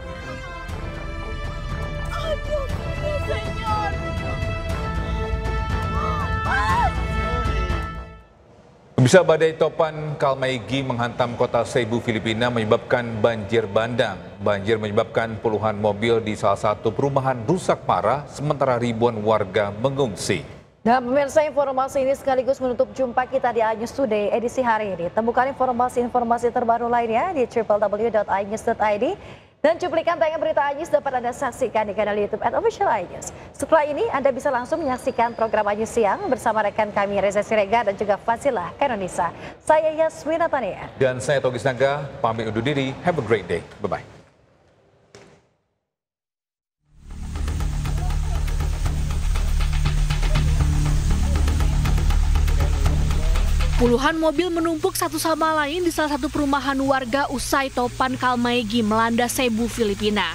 Bisa badai topan Kalmaegi menghantam kota Cebu, Filipina menyebabkan banjir bandang. Banjir menyebabkan puluhan mobil di salah satu perumahan rusak parah, sementara ribuan warga mengungsi. Dan pemirsa, informasi ini sekaligus menutup jumpa kita di iNews Today edisi hari ini. Temukan informasi-informasi terbaru lainnya di www.inews.id. Dan cuplikan tayangan berita iNews dapat Anda saksikan di kanal YouTube @official iNews. Setelah ini Anda bisa langsung menyaksikan program iNews Siang bersama rekan kami Reza Sirega dan juga Fasilah Kanonisa. Saya Yasmin Natania. Dan saya Togi Naga, pamit undur diri. Have a great day. Bye-bye. Puluhan mobil menumpuk satu sama lain di salah satu perumahan warga usai topan Kalmaegi melanda Cebu, Filipina.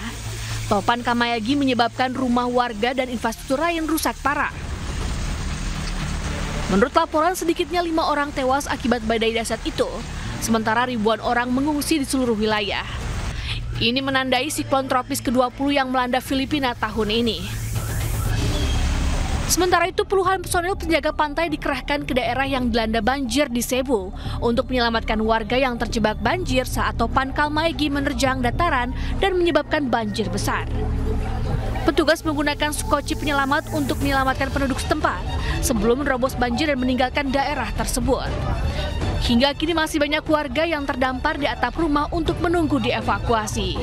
Topan Kalmaegi menyebabkan rumah warga dan infrastruktur lain rusak parah. Menurut laporan, sedikitnya 5 orang tewas akibat badai dahsyat itu, sementara ribuan orang mengungsi di seluruh wilayah. Ini menandai siklon tropis ke-20 yang melanda Filipina tahun ini. Sementara itu, puluhan personil penjaga pantai dikerahkan ke daerah yang dilanda banjir di Cebu untuk menyelamatkan warga yang terjebak banjir saat topan Kalmaegi menerjang dataran dan menyebabkan banjir besar. Petugas menggunakan skoci penyelamat untuk menyelamatkan penduduk setempat sebelum menerobos banjir dan meninggalkan daerah tersebut. Hingga kini masih banyak warga yang terdampar di atap rumah untuk menunggu dievakuasi.